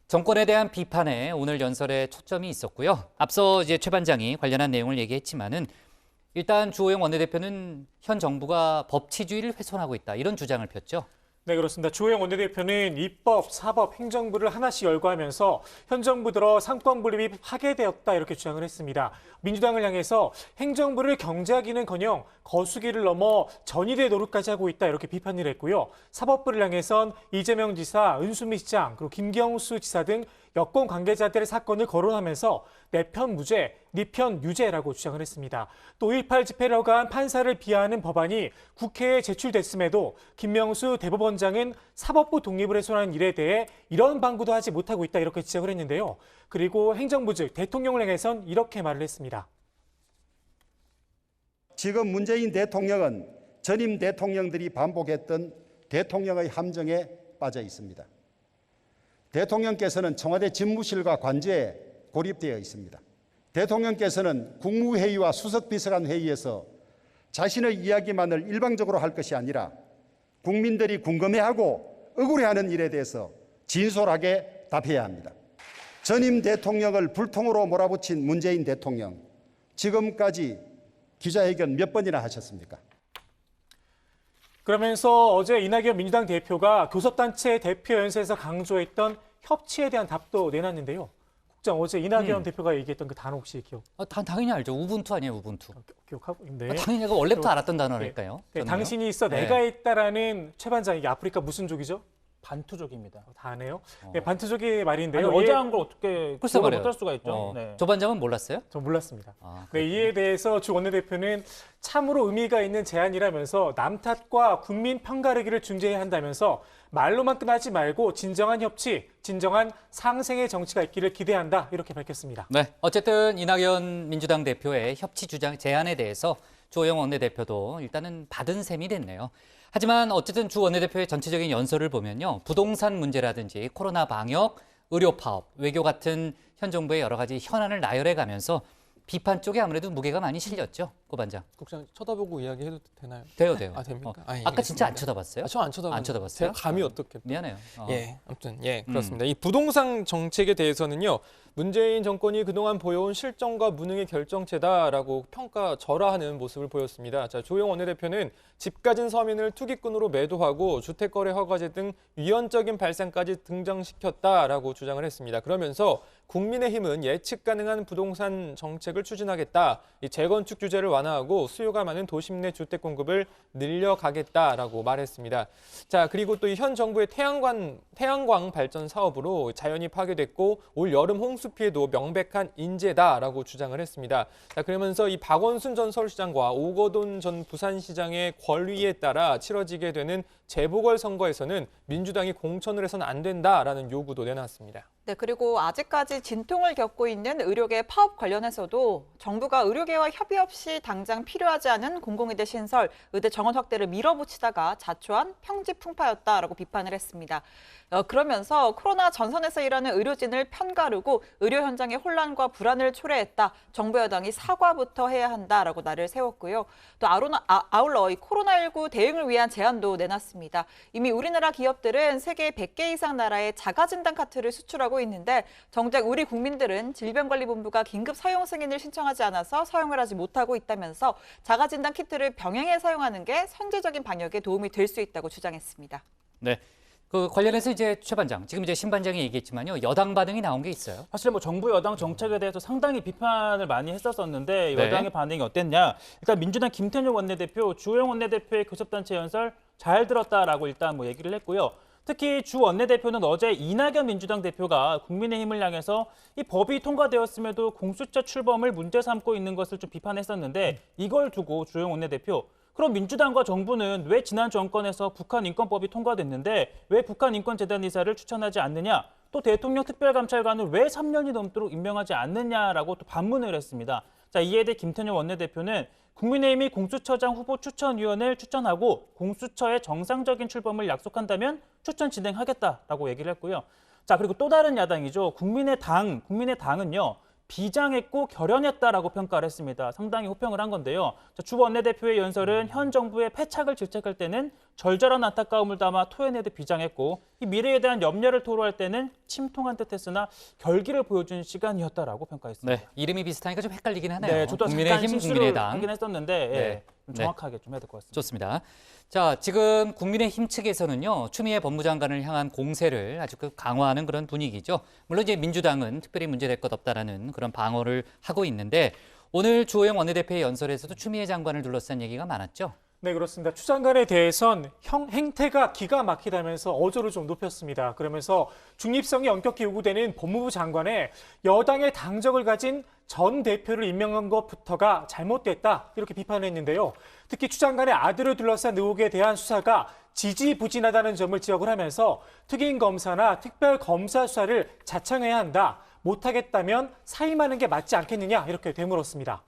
정권에 대한 비판에 오늘 연설에 초점이 있었고요. 앞서 최 반장이 관련한 내용을 얘기했지만은 일단 주호영 원내대표는 현 정부가 법치주의를 훼손하고 있다, 이런 주장을 폈죠. 네, 그렇습니다. 주호영 원내대표는 입법, 사법, 행정부를 하나씩 열거하면서 현 정부 들어 상권 분립이 파괴되었다, 이렇게 주장을 했습니다. 민주당을 향해서 행정부를 경제하기는커녕 거수기를 넘어 전위대 노릇까지 하고 있다, 이렇게 비판을 했고요. 사법부를 향해선 이재명 지사, 은수미 시장, 그리고 김경수 지사 등 여권 관계자들의 사건을 거론하면서 내 편 무죄, 네 편 유죄라고 주장을 했습니다. 또 5.18 집회를 허가한 판사를 비하하는 법안이 국회에 제출됐음에도 김명수 대법원장은 사법부 독립을 훼손하는 일에 대해 이런 방구도 하지 못하고 있다, 이렇게 지적을 했는데요. 그리고 행정부 즉 대통령을 향해선 이렇게 말을 했습니다. 지금 문재인 대통령은 전임 대통령들이 반복했던 대통령의 함정에 빠져 있습니다. 대통령께서는 청와대 집무실과 관저에 고립되어 있습니다. 대통령께서는 국무회의와 수석비서관 회의에서 자신의 이야기만을 일방적으로 할 것이 아니라 국민들이 궁금해하고 억울해하는 일에 대해서 진솔하게 답해야 합니다. 전임 대통령을 불통으로 몰아붙인 문재인 대통령, 지금까지 기자회견 몇 번이나 하셨습니까? 그러면서 어제 이낙연 민주당 대표가 교섭단체 대표 연설에서 강조했던 협치에 대한 답도 내놨는데요. 국장, 어제 이낙연 대표가 얘기했던 그 단어 혹시 기억? 당연히 알죠. 우분투 아니에요, 우분투. 기억하고 있네. 당연히 내가 원래부터 알았던 단어니까요. 네, 당신이 있어 내가 있다라는 최 반장, 이게 아프리카 무슨 족이죠? 반투족입니다. 다 아네요. 네, 반투족의 말인데요. 아니, 어제 한 걸 어떻게 글쎄 말이에요. 못할 수가 있죠. 네. 조 반장은 몰랐어요? 전 몰랐습니다. 네, 이에 대해서 주 원내대표는 참으로 의미가 있는 제안이라면서 남 탓과 국민 편가르기를 중재해야 한다면서 말로만 끝나지 말고 진정한 협치, 진정한 상생의 정치가 있기를 기대한다, 이렇게 밝혔습니다. 네, 어쨌든 이낙연 민주당 대표의 협치 주장 제안에 대해서 주호영 원내대표도 일단은 받은 셈이 됐네요. 하지만 어쨌든 주 원내대표의 전체적인 연설을 보면요. 부동산 문제라든지 코로나 방역, 의료 파업, 외교 같은 현 정부의 여러 가지 현안을 나열해 가면서 비판 쪽에 아무래도 무게가 많이 실렸죠, 고 반장. 국장 쳐다보고 이야기해도 되나요? 돼요. 아, 됩니까? 아까 진짜 안 쳐다봤어요? 저 안 쳐다봤어요. 안 쳐다봤어요? 제가 감이 어떻게? 미안해요. 예, 아무튼 그렇습니다. 이 부동산 정책에 대해서는요. 문재인 정권이 그동안 보여온 실정과 무능의 결정체다라고 평가절하하는 모습을 보였습니다. 자, 주호영 원내대표는 집 가진 서민을 투기꾼으로 매도하고 주택거래 허가제 등 위헌적인 발상까지 등장시켰다라고 주장을 했습니다. 그러면서 국민의힘은 예측 가능한 부동산 정책을 추진하겠다. 이 재건축 규제를 완화하고 수요가 많은 도심 내 주택 공급을 늘려가겠다라고 말했습니다. 자, 그리고 또 이 현 정부의 태양광 발전 사업으로 자연이 파괴됐고 올 여름 홍수 피해도 명백한 인재다라고 주장을 했습니다. 자, 그러면서 이 박원순 전 서울시장과 오거돈 전 부산시장의 권위에 따라 치러지게 되는 재보궐선거에서는 민주당이 공천을 해서는 안 된다라는 요구도 내놨습니다. 네, 그리고 아직까지 진통을 겪고 있는 의료계 파업 관련해서도 정부가 의료계와 협의 없이 당장 필요하지 않은 공공의대 신설, 의대 정원 확대를 밀어붙이다가 자초한 평지풍파였다라고 비판을 했습니다. 그러면서 코로나 전선에서 일하는 의료진을 편가르고 의료 현장의 혼란과 불안을 초래했다. 정부 여당이 사과부터 해야 한다라고 날을 세웠고요. 또 아울러 이 코로나19 대응을 위한 제안도 내놨습니다. 이미 우리나라 기업들은 세계 100개 이상 나라에 자가진단 카트를 수출하고 있는데 정작 우리 국민들은 질병관리본부가 긴급 사용 승인을 신청하지 않아서 사용을 하지 못하고 있다면서 자가진단 키트를 병행해 사용하는 게 선제적인 방역에 도움이 될 수 있다고 주장했습니다. 네. 그 관련해서 이제 최 반장, 지금 이제 신 반장이 얘기했지만요, 여당 반응이 나온 게 있어요. 사실 뭐 정부 여당 정책에 대해서 상당히 비판을 많이 했었었는데 여당의 반응이 어땠냐? 일단 민주당 김태년 원내대표, 주호영 원내대표의 교섭단체 연설 잘 들었다라고 일단 뭐 얘기를 했고요. 특히 주 원내대표는 어제 이낙연 민주당 대표가 국민의힘을 향해서 이 법이 통과되었음에도 공수처 출범을 문제 삼고 있는 것을 좀 비판했었는데 이걸 두고 주호영 원내대표, 그럼 민주당과 정부는 왜 지난 정권에서 북한인권법이 통과됐는데 왜 북한인권재단 이사를 추천하지 않느냐? 또 대통령 특별감찰관을 왜 3년이 넘도록 임명하지 않느냐라고 또 반문을 했습니다. 자, 이에 대해 김태년 원내대표는 국민의힘이 공수처장 후보 추천위원을 추천하고 공수처의 정상적인 출범을 약속한다면 추천 진행하겠다라고 얘기를 했고요. 자, 그리고 또 다른 야당이죠. 국민의당은요. 비장했고 결연했다라고 평가를 했습니다. 상당히 호평을 한 건데요. 주 원내대표의 연설은 현 정부의 패착을 질책할 때는 절절한 안타까움을 담아 토해내듯 비장했고 이 미래에 대한 염려를 토로할 때는 침통한 듯했으나 결기를 보여준 시간이었다라고 평가했습니다. 네, 이름이 비슷하니까 좀 헷갈리긴 하네요. 네, 저도 국민의힘, 국민의당 하긴 했었는데 좀 정확하게 좀 해야 될 것 같습니다. 좋습니다. 자, 지금 국민의힘 측에서는요, 추미애 법무장관을 향한 공세를 아주 강화하는 그런 분위기죠. 물론 이제 민주당은 특별히 문제될 것 없다라는 그런 방어를 하고 있는데 오늘 주호영 원내대표의 연설에서도 추미애 장관을 둘러싼 얘기가 많았죠. 네, 그렇습니다. 추 장관에 대해선 행태가 기가 막히다면서 어조를 좀 높였습니다. 그러면서 중립성이 엄격히 요구되는 법무부 장관에 여당의 당적을 가진 전 대표를 임명한 것부터가 잘못됐다, 이렇게 비판했는데요. 특히 추 장관의 아들을 둘러싼 의혹에 대한 수사가 지지부진하다는 점을 지적을 하면서 특임검사나 특별검사 수사를 자청해야 한다, 못하겠다면 사임하는 게 맞지 않겠느냐, 이렇게 되물었습니다.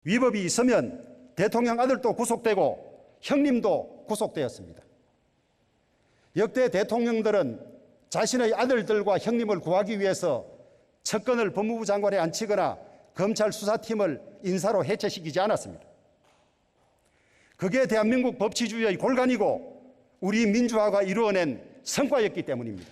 위법이 있으면 대통령 아들도 구속되고 형님도 구속되었습니다. 역대 대통령들은 자신의 아들들과 형님을 구하기 위해서 측근을 법무부 장관에 앉히거나 검찰 수사팀을 인사로 해체시키지 않았습니다. 그게 대한민국 법치주의의 골간이고 우리 민주화가 이루어낸 성과였기 때문입니다.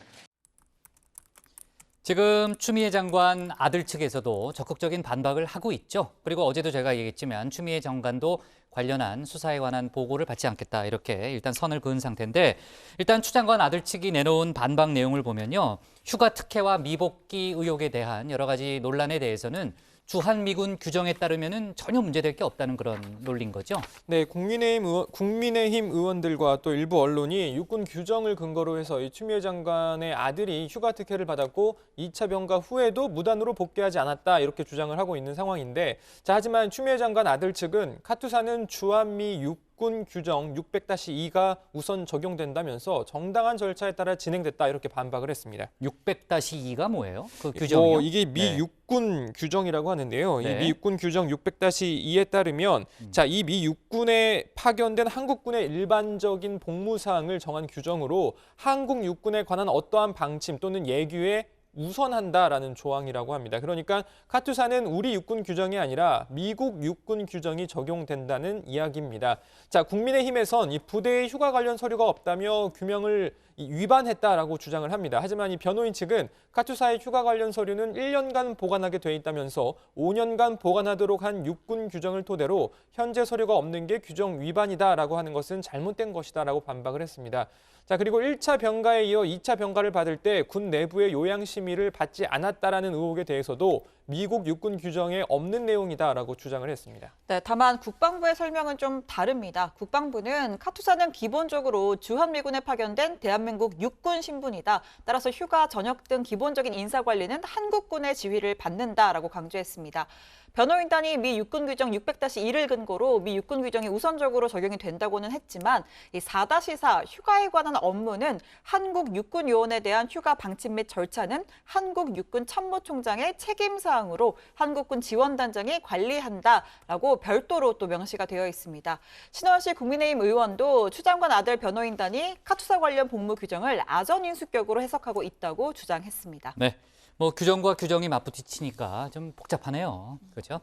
지금 추미애 장관 아들 측에서도 적극적인 반박을 하고 있죠. 그리고 어제도 제가 얘기했지만 추미애 장관도 관련한 수사에 관한 보고를 받지 않겠다 이렇게 일단 선을 그은 상태인데 일단 추 장관 아들 측이 내놓은 반박 내용을 보면요. 휴가 특혜와 미복귀 의혹에 대한 여러 가지 논란에 대해서는 주한미군 규정에 따르면은 전혀 문제될 게 없다는 그런 논리인 거죠. 네, 국민의힘 의원들과 또 일부 언론이 육군 규정을 근거로 해서 이 추미애 장관의 아들이 휴가 특혜를 받았고 2차 병가 후에도 무단으로 복귀하지 않았다 이렇게 주장을 하고 있는 상황인데 자, 하지만 추미애 장관 아들 측은 카투사는 주한미 육군 규정 600-2가 우선 적용된다면서 정당한 절차에 따라 진행됐다 이렇게 반박을 했습니다. 600-2가 뭐예요? 그 규정이요? 이게 미 육군 규정이라고 하는데요. 네. 이 미 육군 규정 600-2에 따르면 자, 이 미 육군에 파견된 한국군의 일반적인 복무 사항을 정한 규정으로 한국 육군에 관한 어떠한 방침 또는 예규에 우선한다라는 조항이라고 합니다. 그러니까 카투사는 우리 육군 규정이 아니라 미국 육군 규정이 적용된다는 이야기입니다. 자, 국민의힘에선 이 부대의 휴가 관련 서류가 없다며 규명을 위반했다라고 주장을 합니다. 하지만 이 변호인 측은 카투사의 휴가 관련 서류는 1년간 보관하게 돼 있다면서 5년간 보관하도록 한 육군 규정을 토대로 현재 서류가 없는 게 규정 위반이다라고 하는 것은 잘못된 것이다라고 반박을 했습니다. 자, 그리고 1차 병가에 이어 2차 병가를 받을 때 군 내부의 요양심의를 받지 않았다라는 의혹에 대해서도 미국 육군 규정에 없는 내용이다라고 주장을 했습니다. 네, 다만 국방부의 설명은 좀 다릅니다. 국방부는 카투사는 기본적으로 주한미군에 파견된 대한민국 육군 신분이다. 따라서 휴가, 전역 등 기본적인 인사관리는 한국군의 지휘를 받는다라고 강조했습니다. 변호인단이 미 육군 규정 600-1을 근거로 미 육군 규정이 우선적으로 적용이 된다고는 했지만 이 4-4 휴가에 관한 업무는 한국 육군요원에 대한 휴가 방침 및 절차는 한국 육군 참모총장의 책임 사항으로 한국군 지원단장이 관리한다라고 별도로 또 명시가 되어 있습니다. 신원식 국민의힘 의원도 추 장관 아들 변호인단이 카투사 관련 복무 규정을 아전인수격으로 해석하고 있다고 주장했습니다. 네. 뭐 규정과 규정이 맞부딪히니까 좀 복잡하네요. 그렇죠?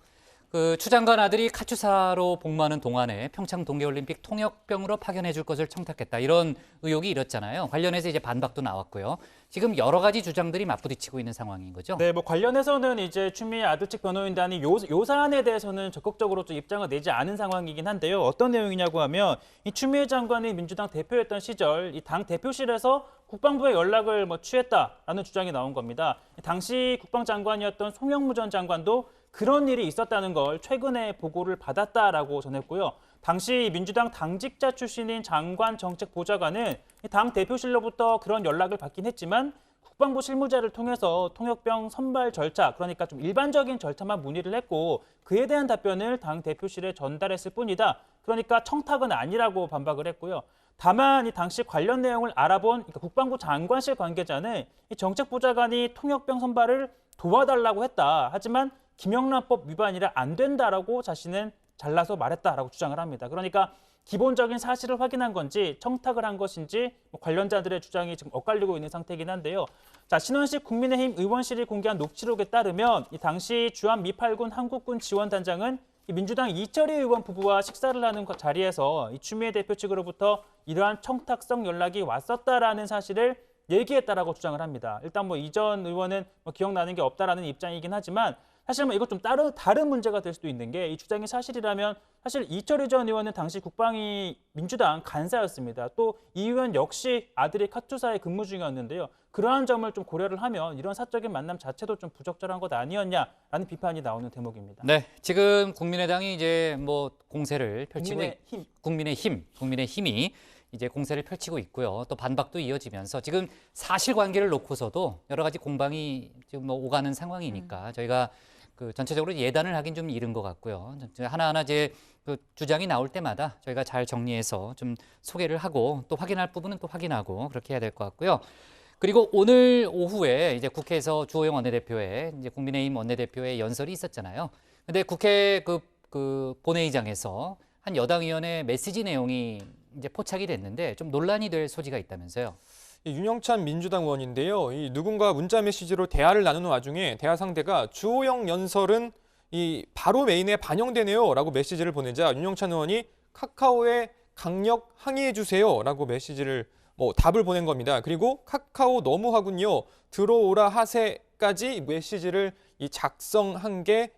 그 추 장관 아들이 카투사로 복무하는 동안에 평창 동계올림픽 통역병으로 파견해 줄 것을 청탁했다. 이런 의혹이 일었잖아요. 관련해서 이제 반박도 나왔고요. 지금 여러 가지 주장들이 맞부딪히고 있는 상황인 거죠. 네, 뭐 관련해서는 이제 추미애 아들 측 변호인단이 요 사안에 대해서는 적극적으로 좀 입장을 내지 않은 상황이긴 한데요. 어떤 내용이냐고 하면 이 추미애 장관이 민주당 대표였던 시절 이 당 대표실에서 국방부에 연락을 취했다라는 주장이 나온 겁니다. 당시 국방장관이었던 송영무 전 장관도 그런 일이 있었다는 걸 최근에 보고를 받았다라고 전했고요. 당시 민주당 당직자 출신인 장관 정책보좌관은 당 대표실로부터 그런 연락을 받긴 했지만 국방부 실무자를 통해서 통역병 선발 절차, 그러니까 좀 일반적인 절차만 문의를 했고 그에 대한 답변을 당 대표실에 전달했을 뿐이다. 그러니까 청탁은 아니라고 반박을 했고요. 다만 이 당시 관련 내용을 알아본 국방부 장관실 관계자는 이 정책보좌관이 통역병 선발을 도와달라고 했다. 하지만 김영란법 위반이라 안 된다라고 자신은 잘라서 말했다라고 주장을 합니다. 그러니까 기본적인 사실을 확인한 건지 청탁을 한 것인지 관련자들의 주장이 지금 엇갈리고 있는 상태이긴 한데요. 자, 신원식 국민의힘 의원실이 공개한 녹취록에 따르면 이 당시 주한 미8군 한국군 지원단장은 민주당 이철희 의원 부부와 식사를 하는 자리에서 이 추미애 대표 측으로부터 이러한 청탁성 연락이 왔었다라는 사실을 얘기했다라고 주장을 합니다. 일단 이전 의원은 기억나는 게 없다라는 입장이긴 하지만 사실 이거 좀 다른 문제가 될 수도 있는 게 이 주장이 사실이라면 사실 이철희 전 의원은 당시 국방위 민주당 간사였습니다. 또 이 의원 역시 아들이 카투사에 근무 중이었는데요. 그러한 점을 좀 고려를 하면 이런 사적인 만남 자체도 좀 부적절한 것 아니었냐라는 비판이 나오는 대목입니다. 네, 지금 국민의당이 이제 공세를 펼치고 국민의힘이 이제 공세를 펼치고 있고요. 또 반박도 이어지면서 지금 사실관계를 놓고서도 여러 가지 공방이 지금 오가는 상황이니까 저희가 전체적으로 예단을 하긴 좀 이른 것 같고요. 하나하나 이제 주장이 나올 때마다 저희가 잘 정리해서 좀 소개를 하고 또 확인할 부분은 또 확인하고 그렇게 해야 될 것 같고요. 그리고 오늘 오후에 이제 국회에서 주호영 원내대표의 이제 국민의힘 원내대표의 연설이 있었잖아요. 근데 국회 그 본회의장에서 한 여당 의원의 메시지 내용이 이제 포착이 됐는데 좀 논란이 될 소지가 있다면서요. 윤영찬 민주당 의원인데요. 누군가 문자 메시지로 대화를 나누는 와중에 대화 상대가 주호영 연설은 바로 메인에 반영되네요라고 메시지를 보내자 윤영찬 의원이 카카오에 강력 항의해주세요라고 메시지를 답을 보낸 겁니다. 그리고 카카오 너무하군요. 들어오라 하세까지 메시지를 작성한 게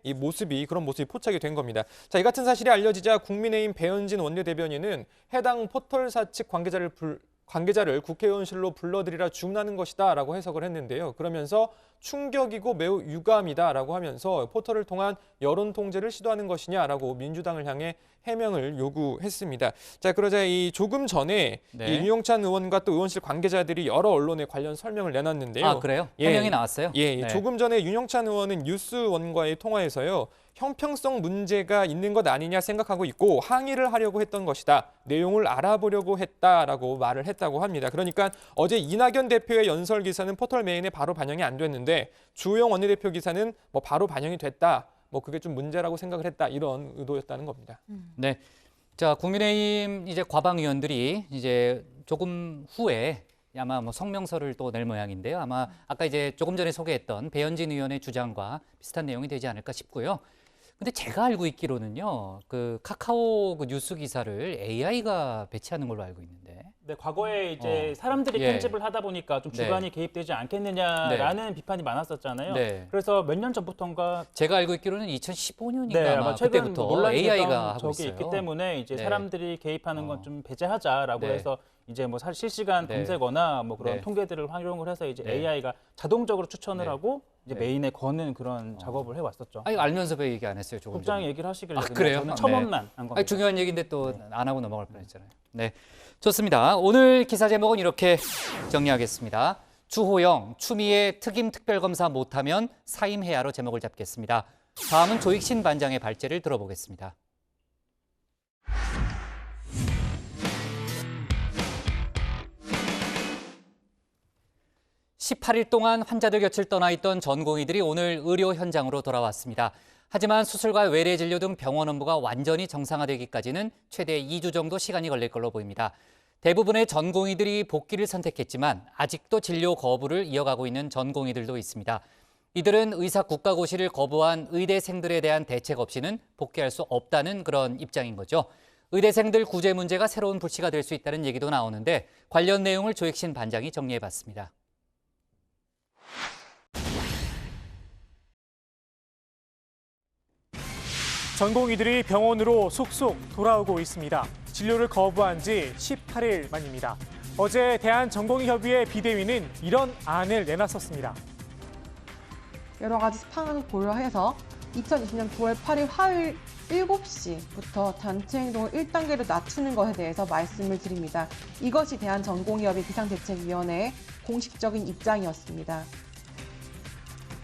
그런 모습이 포착이 된 겁니다. 자, 이 같은 사실이 알려지자 국민의힘 배현진 원내대변인은 해당 포털사 측 관계자를 국회의원실로 불러들이라 주문하는 것이다 라고 해석을 했는데요. 그러면서 충격이고 매우 유감이다라고 하면서 포털을 통한 여론 통제를 시도하는 것이냐라고 민주당을 향해 해명을 요구했습니다. 자, 그러자 조금 전에 이 윤영찬 의원과 또 의원실 관계자들이 여러 언론에 관련 설명을 내놨는데요. 아, 그래요? 해명이 나왔어요? 예, 조금 전에 윤영찬 의원은 뉴스원과의 통화에서요. 형평성 문제가 있는 것 아니냐 생각하고 있고 항의를 하려고 했던 것이다. 내용을 알아보려고 했다라고 말을 했다고 합니다. 그러니까 어제 이낙연 대표의 연설 기사는 포털 메인에 바로 반영이 안 됐는데 주호영 원내대표 기사는 바로 반영이 됐다. 그게 좀 문제라고 생각을 했다. 이런 의도였다는 겁니다. 네. 자, 국민의힘 이제 과방 의원들이 이제 조금 후에 아마 성명서를 또 낼 모양인데요. 아마 아까 이제 조금 전에 소개했던 배현진 의원의 주장과 비슷한 내용이 되지 않을까 싶고요. 근데 제가 알고 있기로는요, 그 카카오 그 뉴스 기사를 AI가 배치하는 걸로 알고 있는데. 네, 과거에 이제 사람들이 편집을 하다 보니까 좀 주관이 개입되지 않겠느냐라는 비판이 많았었잖아요. 네. 그래서 몇 년 전부터인가 제가 알고 있기로는 2015년인가 아마 그때부터 논란이 AI가 하고 적이 있어요. 있기 때문에 이제 사람들이 개입하는 건 좀 배제하자라고 해서 이제 실시간 검색어나 그런 통계들을 활용을 해서 이제 AI가 자동적으로 추천을 하고 이제 메인에 거는 그런 작업을 해왔었죠. 아니, 알면서 왜 얘기 안 했어요? 조금 국장이 얘기를 하시길래 그래요? 저는 첨언만 한 겁니다. 중요한 얘기인데 또 안 하고 넘어갈 뻔했잖아요. 네, 좋습니다. 오늘 기사 제목은 이렇게 정리하겠습니다. 주호영, 추미애 특임 특별검사 못하면 사임해야로 제목을 잡겠습니다. 다음은 조익신 반장의 발제를 들어보겠습니다. 18일 동안 환자들 곁을 떠나 있던 전공의들이 오늘 의료 현장으로 돌아왔습니다. 하지만 수술과 외래 진료 등 병원 업무가 완전히 정상화되기까지는 최대 2주 정도 시간이 걸릴 걸로 보입니다. 대부분의 전공의들이 복귀를 선택했지만 아직도 진료 거부를 이어가고 있는 전공의들도 있습니다. 이들은 의사 국가고시를 거부한 의대생들에 대한 대책 없이는 복귀할 수 없다는 그런 입장인 거죠. 의대생들 구제 문제가 새로운 불씨가 될 수 있다는 얘기도 나오는데 관련 내용을 조익신 반장이 정리해봤습니다. 전공의들이 병원으로 속속 돌아오고 있습니다. 진료를 거부한 지 18일 만입니다. 어제 대한전공의협의회 비대위는 이런 안을 내놨었습니다. 여러 가지 상황을 고려해서 2020년 9월 8일 화요일 7시부터 단체 행동을 1단계로 낮추는 것에 대해서 말씀을 드립니다. 이것이 대한전공의협의 비상대책위원회의 공식적인 입장이었습니다.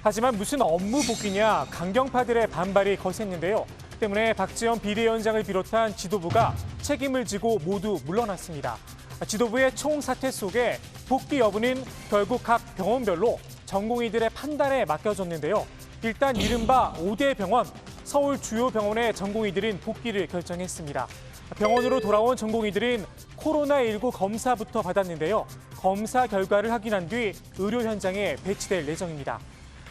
하지만 무슨 업무 복귀냐 강경파들의 반발이 거셌는데요. 때문에 박지원 비대위원장을 비롯한 지도부가 책임을 지고 모두 물러났습니다. 지도부의 총사퇴 속에 복귀 여부는 결국 각 병원별로 전공의들의 판단에 맡겨졌는데요. 일단 이른바 5대 병원, 서울 주요 병원의 전공의들은 복귀를 결정했습니다. 병원으로 돌아온 전공의들은 코로나19 검사부터 받았는데요. 검사 결과를 확인한 뒤 의료 현장에 배치될 예정입니다.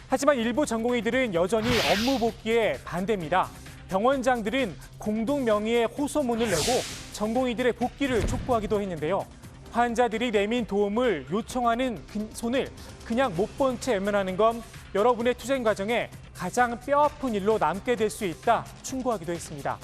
하지만 일부 전공의들은 여전히 업무 복귀에 반대입니다. 병원장들은 공동 명의의 호소문을 내고 전공의들의 복귀를 촉구하기도 했는데요. 환자들이 내민 도움을 요청하는 손을 그냥 못 본 채 외면하는 건 여러분의 투쟁 과정에 가장 뼈아픈 일로 남게 될 수 있다 충고하기도 했습니다.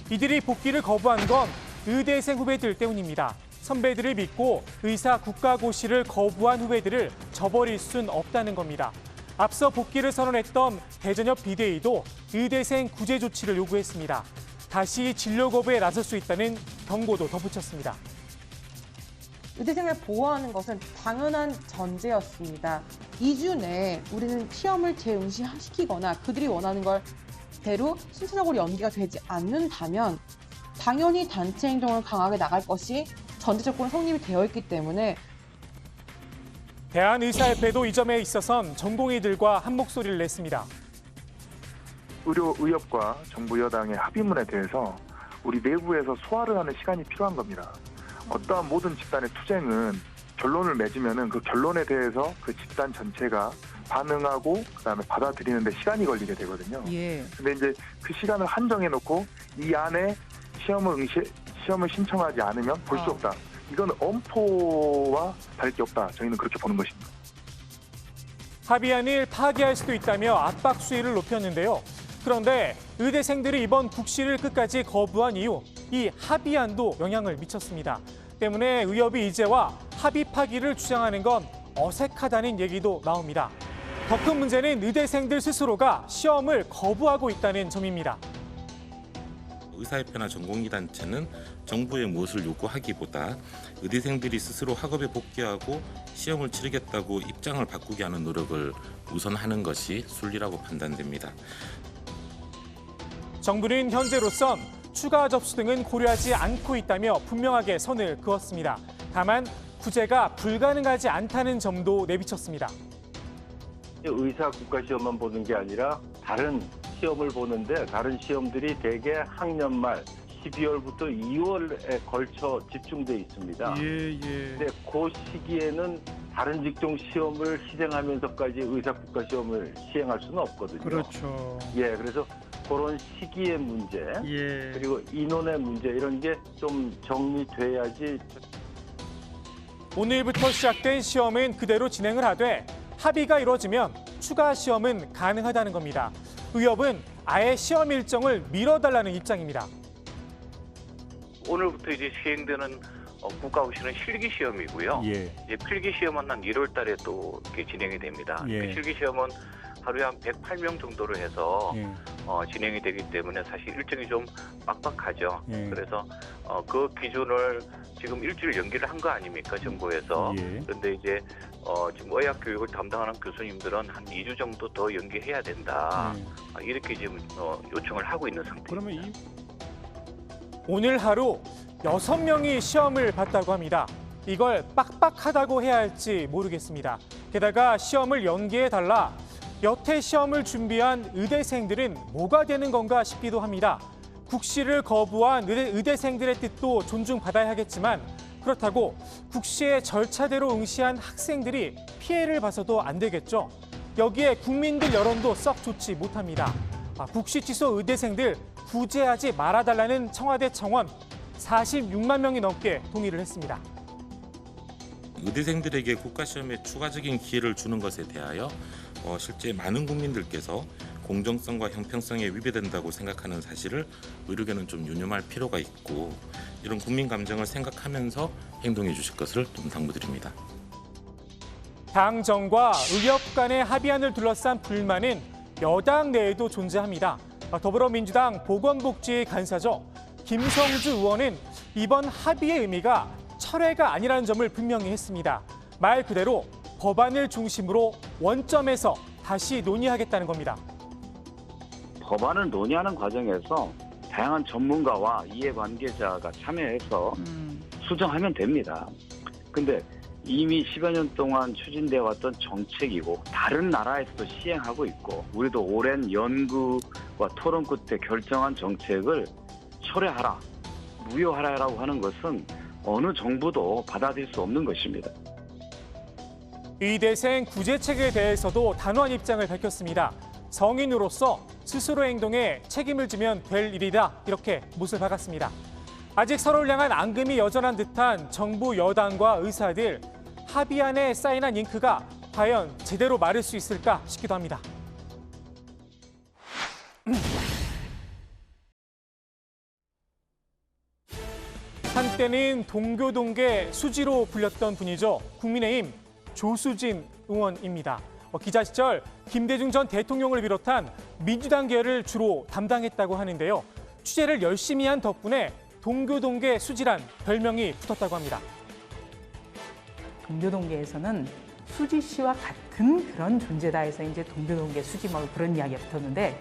이들이 복귀를 거부한 건 의대생 후배들 때문입니다. 선배들을 믿고 의사 국가고시를 거부한 후배들을 저버릴 순 없다는 겁니다. 앞서 복귀를 선언했던 대전협 비대위도 의대생 구제 조치를 요구했습니다. 다시 진료 거부에 나설 수 있다는 경고도 덧붙였습니다. 의대생을 보호하는 것은 당연한 전제였습니다. 2주 내에 우리는 시험을 재응시시키거나 그들이 원하는 걸 대로 순차적으로 연기가 되지 않는다면 당연히 단체 행동을 강하게 나갈 것이 전제 조건이 성립이 되어 있기 때문에 대한의사협회도 이 점에 있어선 전공의들과 한 목소리를 냈습니다. 의료의협과 정부 여당의 합의문에 대해서 우리 내부에서 소화를 하는 시간이 필요한 겁니다. 어떠한 모든 집단의 투쟁은 결론을 맺으면은 그 결론에 대해서 그 집단 전체가 반응하고 그다음에 받아들이는 데 시간이 걸리게 되거든요. 예. 근데 이제 그 시간을 한정해 놓고 이 안에 시험을 신청하지 않으면 볼 수 없다. 이건 엄포와 다를 게 없다. 저희는 그렇게 보는 것입니다. 합의안을 파기할 수도 있다며 압박 수위를 높였는데요. 그런데 의대생들이 이번 국시를 끝까지 거부한 이후 이 합의안도 영향을 미쳤습니다. 때문에 의협이 이제와 합의 파기를 주장하는 건 어색하다는 얘기도 나옵니다. 더 큰 문제는 의대생들 스스로가 시험을 거부하고 있다는 점입니다. 의사협회나 전공의단체는 정부에 무엇을 요구하기보다 의대생들이 스스로 학업에 복귀하고 시험을 치르겠다고 입장을 바꾸게 하는 노력을 우선하는 것이 순리라고 판단됩니다. 정부는 현재로선 추가 접수 등은 고려하지 않고 있다며 분명하게 선을 그었습니다. 다만 구제가 불가능하지 않다는 점도 내비쳤습니다. 의사 국가시험만 보는 게 아니라 다른 시험을 보는데 다른 시험들이 대개 학년 말 12월부터 2월에 걸쳐 집중돼 있습니다. 근데 그 시기에는 다른 직종 시험을 시행하면서까지 의사 국가시험을 시행할 수는 없거든요. 그렇죠. 그래서 그런 시기의 문제, 그리고 인원의 문제 이런 게 좀 정리돼야지. 오늘부터 시작된 시험은 그대로 진행을 하되 합의가 이루어지면 추가 시험은 가능하다는 겁니다. 의협은 아예 시험 일정을 미뤄달라는 입장입니다. 오늘부터 이제 시행되는 국가고시는 실기 시험이고요. 이제 필기 시험은 한 1월 달에 또 이렇게 진행이 됩니다. 실기 시험은 하루에 한 108명 정도로 해서 진행이 되기 때문에 사실 일정이 좀 빡빡하죠. 그래서 그 기준을 지금 일주일 연기를 한 거 아닙니까, 정부에서. 그런데 이제 지금 의학 교육을 담당하는 교수님들은 한 2주 정도 더 연기해야 된다. 이렇게 지금 요청을 하고 있는 상태입니다. 오늘 하루 6명이 시험을 봤다고 합니다. 이걸 빡빡하다고 해야 할지 모르겠습니다. 게다가 시험을 연기해달라. 여태 시험을 준비한 의대생들은 뭐가 되는 건가 싶기도 합니다. 국시를 거부한 의대생들의 뜻도 존중받아야 하겠지만 그렇다고 국시의 절차대로 응시한 학생들이 피해를 봐서도 안 되겠죠. 여기에 국민들 여론도 썩 좋지 못합니다. 국시 취소 의대생들 구제하지 말아달라는 청와대 청원 46만 명이 넘게 동의를 했습니다. 의대생들에게 국가시험에 추가적인 기회를 주는 것에 대하여 실제 많은 국민들께서 공정성과 형평성에 위배된다고 생각하는 사실을 의료계는 좀 유념할 필요가 있고 이런 국민 감정을 생각하면서 행동해 주실 것을 좀 당부드립니다. 당정과 의협 간의 합의안을 둘러싼 불만은 여당 내에도 존재합니다. 더불어민주당 보건복지 간사죠. 김성주 의원은 이번 합의의 의미가 철회가 아니라는 점을 분명히 했습니다. 말 그대로 법안을 중심으로 원점에서 다시 논의하겠다는 겁니다. 법안을 논의하는 과정에서 다양한 전문가와 이해관계자가 참여해서 수정하면 됩니다. 근데 이미 10여 년 동안 추진되어 왔던 정책이고 다른 나라에서도 시행하고 있고 우리도 오랜 연구와 토론 끝에 결정한 정책을 철회하라, 무효하라라고 하는 것은 어느 정부도 받아들일 수 없는 것입니다. 의대생 구제책에 대해서도 단호한 입장을 밝혔습니다. 성인으로서 스스로 행동에 책임을 지면 될 일이다 이렇게 못을 박았습니다. 아직 서로를 향한 앙금이 여전한 듯한 정부 여당과 의사들 합의안에 사인한 잉크가 과연 제대로 마를 수 있을까 싶기도 합니다. 한때는 동교동계 수지로 불렸던 분이죠. 국민의힘 조수진 의원입니다. 기자 시절 김대중 전 대통령을 비롯한 민주당 계열을 주로 담당했다고 하는데요. 취재를 열심히 한 덕분에 동교동계 수지란 별명이 붙었다고 합니다. 동교동계에서는 수지 씨와 같은 그런 존재다 해서 이제 동교동계 수지 뭐 그런 이야기가 붙었는데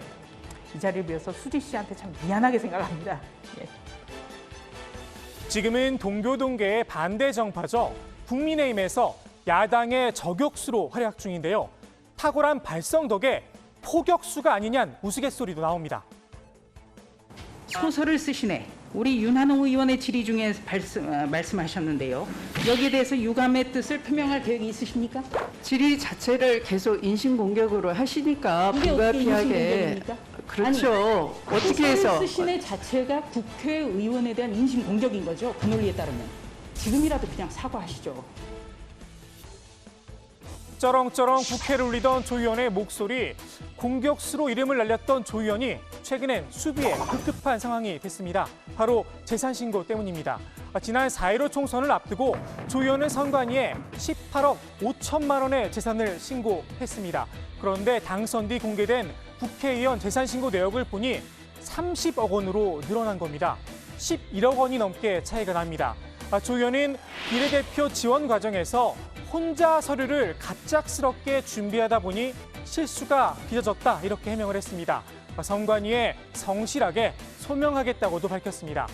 이 자리를 비해서 수지 씨한테 참 미안하게 생각합니다. 지금은 동교동계의 반대 정파죠. 국민의힘에서 야당의 저격수로 활약 중인데요. 탁월한 발성 덕에 포격수가 아니냐는 우스갯소리도 나옵니다. 소설을 쓰시네. 우리 윤한홍 의원의 질의 중에 말씀하셨는데요. 여기에 대해서 유감의 뜻을 표명할 계획이 있으십니까? 질의 자체를 계속 인신공격으로 하시니까 불가피하게 그렇죠. 어떻게 해서 쓰시는 자체가 국회의원에 대한 인신공격인 거죠. 그 논리에 따르면. 지금이라도 그냥 사과하시죠. 쩌렁쩌렁 국회를 울리던 조 의원의 목소리, 공격수로 이름을 날렸던 조 의원이 최근엔 수비에 급급한 상황이 됐습니다. 바로 재산 신고 때문입니다. 지난 4.15 총선을 앞두고 조 의원은 선관위에 18억 5천만 원의 재산을 신고했습니다. 그런데 당선 뒤 공개된 국회의원 재산 신고 내역을 보니 30억 원으로 늘어난 겁니다. 11억 원이 넘게 차이가 납니다. 조 의원은 비례대표 지원 과정에서 혼자 서류를 갑작스럽게 준비하다 보니 실수가 빚어졌다 이렇게 해명을 했습니다. 선관위에 성실하게 소명하겠다고도 밝혔습니다.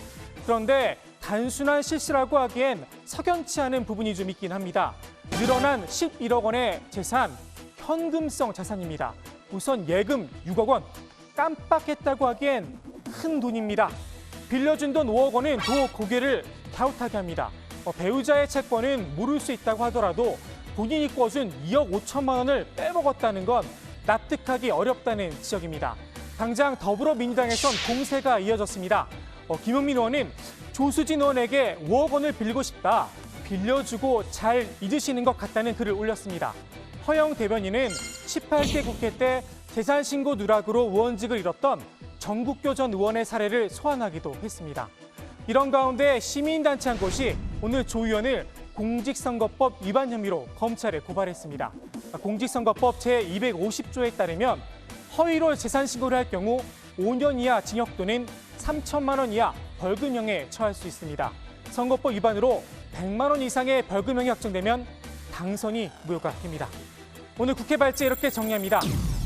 그런데 단순한 실수라고 하기엔 석연치 않은 부분이 좀 있긴 합니다. 늘어난 11억 원의 재산, 현금성 자산입니다. 우선 예금 6억 원, 깜빡했다고 하기엔 큰 돈입니다. 빌려준 돈 5억 원은 도 고개를 갸웃하게 합니다. 배우자의 채권은 모를 수 있다고 하더라도 본인이 꿔준 2억 5천만 원을 빼먹었다는 건 납득하기 어렵다는 지적입니다. 당장 더불어민주당에선 공세가 이어졌습니다. 김용민 의원은 조수진 의원에게 5억 원을 빌리고 싶다. 빌려주고 잘 잊으시는 것 같다는 글을 올렸습니다. 허영 대변인은 18대 국회 때 재산신고 누락으로 의원직을 잃었던 전국교 전 의원의 사례를 소환하기도 했습니다. 이런 가운데 시민단체 한 곳이 오늘 조 의원을 공직선거법 위반 혐의로 검찰에 고발했습니다. 공직선거법 제250조에 따르면 허위로 재산신고를 할 경우 5년 이하 징역 또는 3천만 원 이하 벌금형에 처할 수 있습니다. 선거법 위반으로 100만 원 이상의 벌금형이 확정되면 당선이 무효가 됩니다. 오늘 국회 발제 이렇게 정리합니다.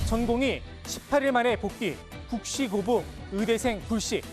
전공의 18일 만에 복귀, 국시고부, 의대생 불식.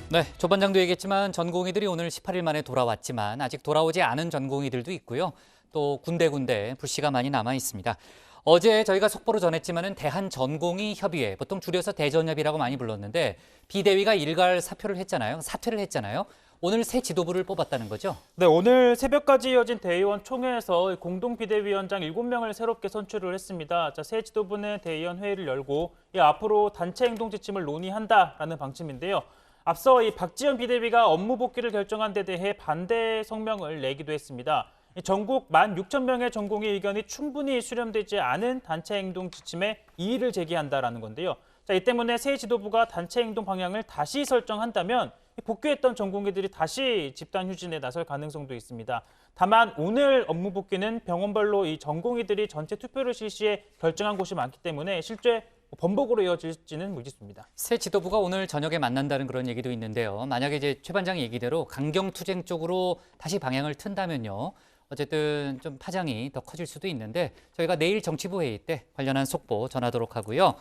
네, 조반장도 얘기했지만 전공의들이 오늘 18일 만에 돌아왔지만 아직 돌아오지 않은 전공의들도 있고요. 또 군데군데 불씨가 많이 남아 있습니다. 어제 저희가 속보로 전했지만은 대한전공의협의회, 보통 줄여서 대전협이라고 많이 불렀는데 비대위가 일괄 사퇴를 했잖아요. 오늘 새 지도부를 뽑았다는 거죠? 네, 오늘 새벽까지 이어진 대의원 총회에서 공동비대위원장 7명을 새롭게 선출을 했습니다. 새 지도부는 대의원 회의를 열고 앞으로 단체 행동 지침을 논의한다라는 방침인데요. 앞서 박지원 비대위가 업무 복귀를 결정한 데 대해 반대 성명을 내기도 했습니다. 전국 16,000명의 전공의 의견이 충분히 수렴되지 않은 단체 행동 지침에 이의를 제기한다라는 건데요. 이 때문에 새 지도부가 단체 행동 방향을 다시 설정한다면 복귀했던 전공의들이 다시 집단 휴진에 나설 가능성도 있습니다. 다만 오늘 업무 복귀는 병원별로 이 전공의들이 전체 투표를 실시해 결정한 곳이 많기 때문에 실제 번복으로 이어질지는 무지수입니다. 새 지도부가 오늘 저녁에 만난다는 그런 얘기도 있는데요. 만약에 이제 최 반장 얘기대로 강경투쟁 쪽으로 다시 방향을 튼다면요. 어쨌든 좀 파장이 더 커질 수도 있는데 저희가 내일 정치부 회의 때 관련한 속보 전하도록 하고요.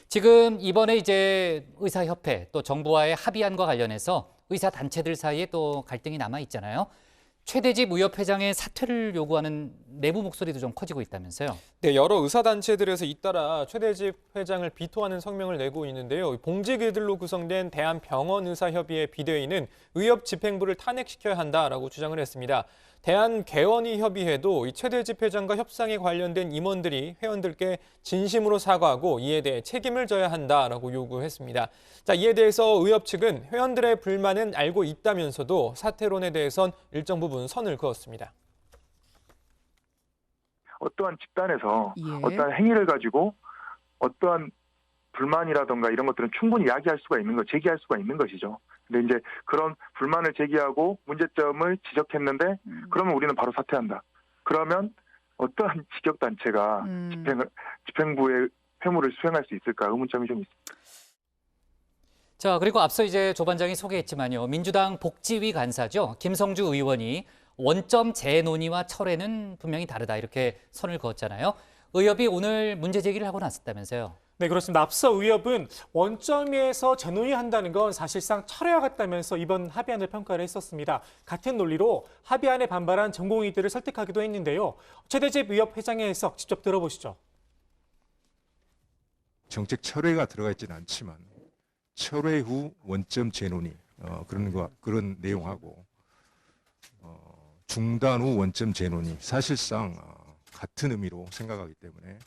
지금 이번에 이제 의사협회 또 정부와의 합의안과 관련해서 의사단체들 사이에 또 갈등이 남아 있잖아요. 최대집 의협회장의 사퇴를 요구하는 내부 목소리도 좀 커지고 있다면서요. 네, 여러 의사단체들에서 잇따라 최대집 회장을 비토하는 성명을 내고 있는데요. 봉직의들로 구성된 대한병원의사협의회 비대위는 의협집행부를 탄핵시켜야 한다라고 주장을 했습니다. 대한개원의협의회도 이 최대집 회장과 협상에 관련된 임원들이 회원들께 진심으로 사과하고 이에 대해 책임을 져야 한다라고 요구했습니다. 자, 이에 대해서 의협 측은 회원들의 불만은 알고 있다면서도 사퇴론에 대해선 일정 부분 선을 그었습니다. 어떠한 집단에서 어떠한 행위를 가지고 어떠한 불만이라던가 이런 것들은 충분히 제기할 수가 있는 것이죠. 근데 이제 그런 불만을 제기하고 문제점을 지적했는데 그러면 우리는 바로 사퇴한다. 그러면 어떠한 직역단체가 집행부의 회무를 수행할 수 있을까 의문점이 좀 있습니다. 자, 그리고 앞서 이제 조 반장이 소개했지만요. 민주당 복지위 간사죠. 김성주 의원이 원점 재논의와 철회는 분명히 다르다 이렇게 선을 그었잖아요. 의협이 오늘 문제 제기를 하고 나섰다면서요. 네, 그렇습니다. 앞서 의협은 원점에서 재논의한다는 건 사실상 철회와 같다면서 이번 합의안을 평가를 했었습니다. 같은 논리로 합의안에 반발한 전공의들을 설득하기도 했는데요. 최대집 의협 회장의 해석 직접 들어보시죠. 정책 철회가 들어가 있지는 않지만 철회 후 원점 재논의, 그런 내용하고 중단 후 원점 재논이 사실상 같은 의미로 생각하기 때문에.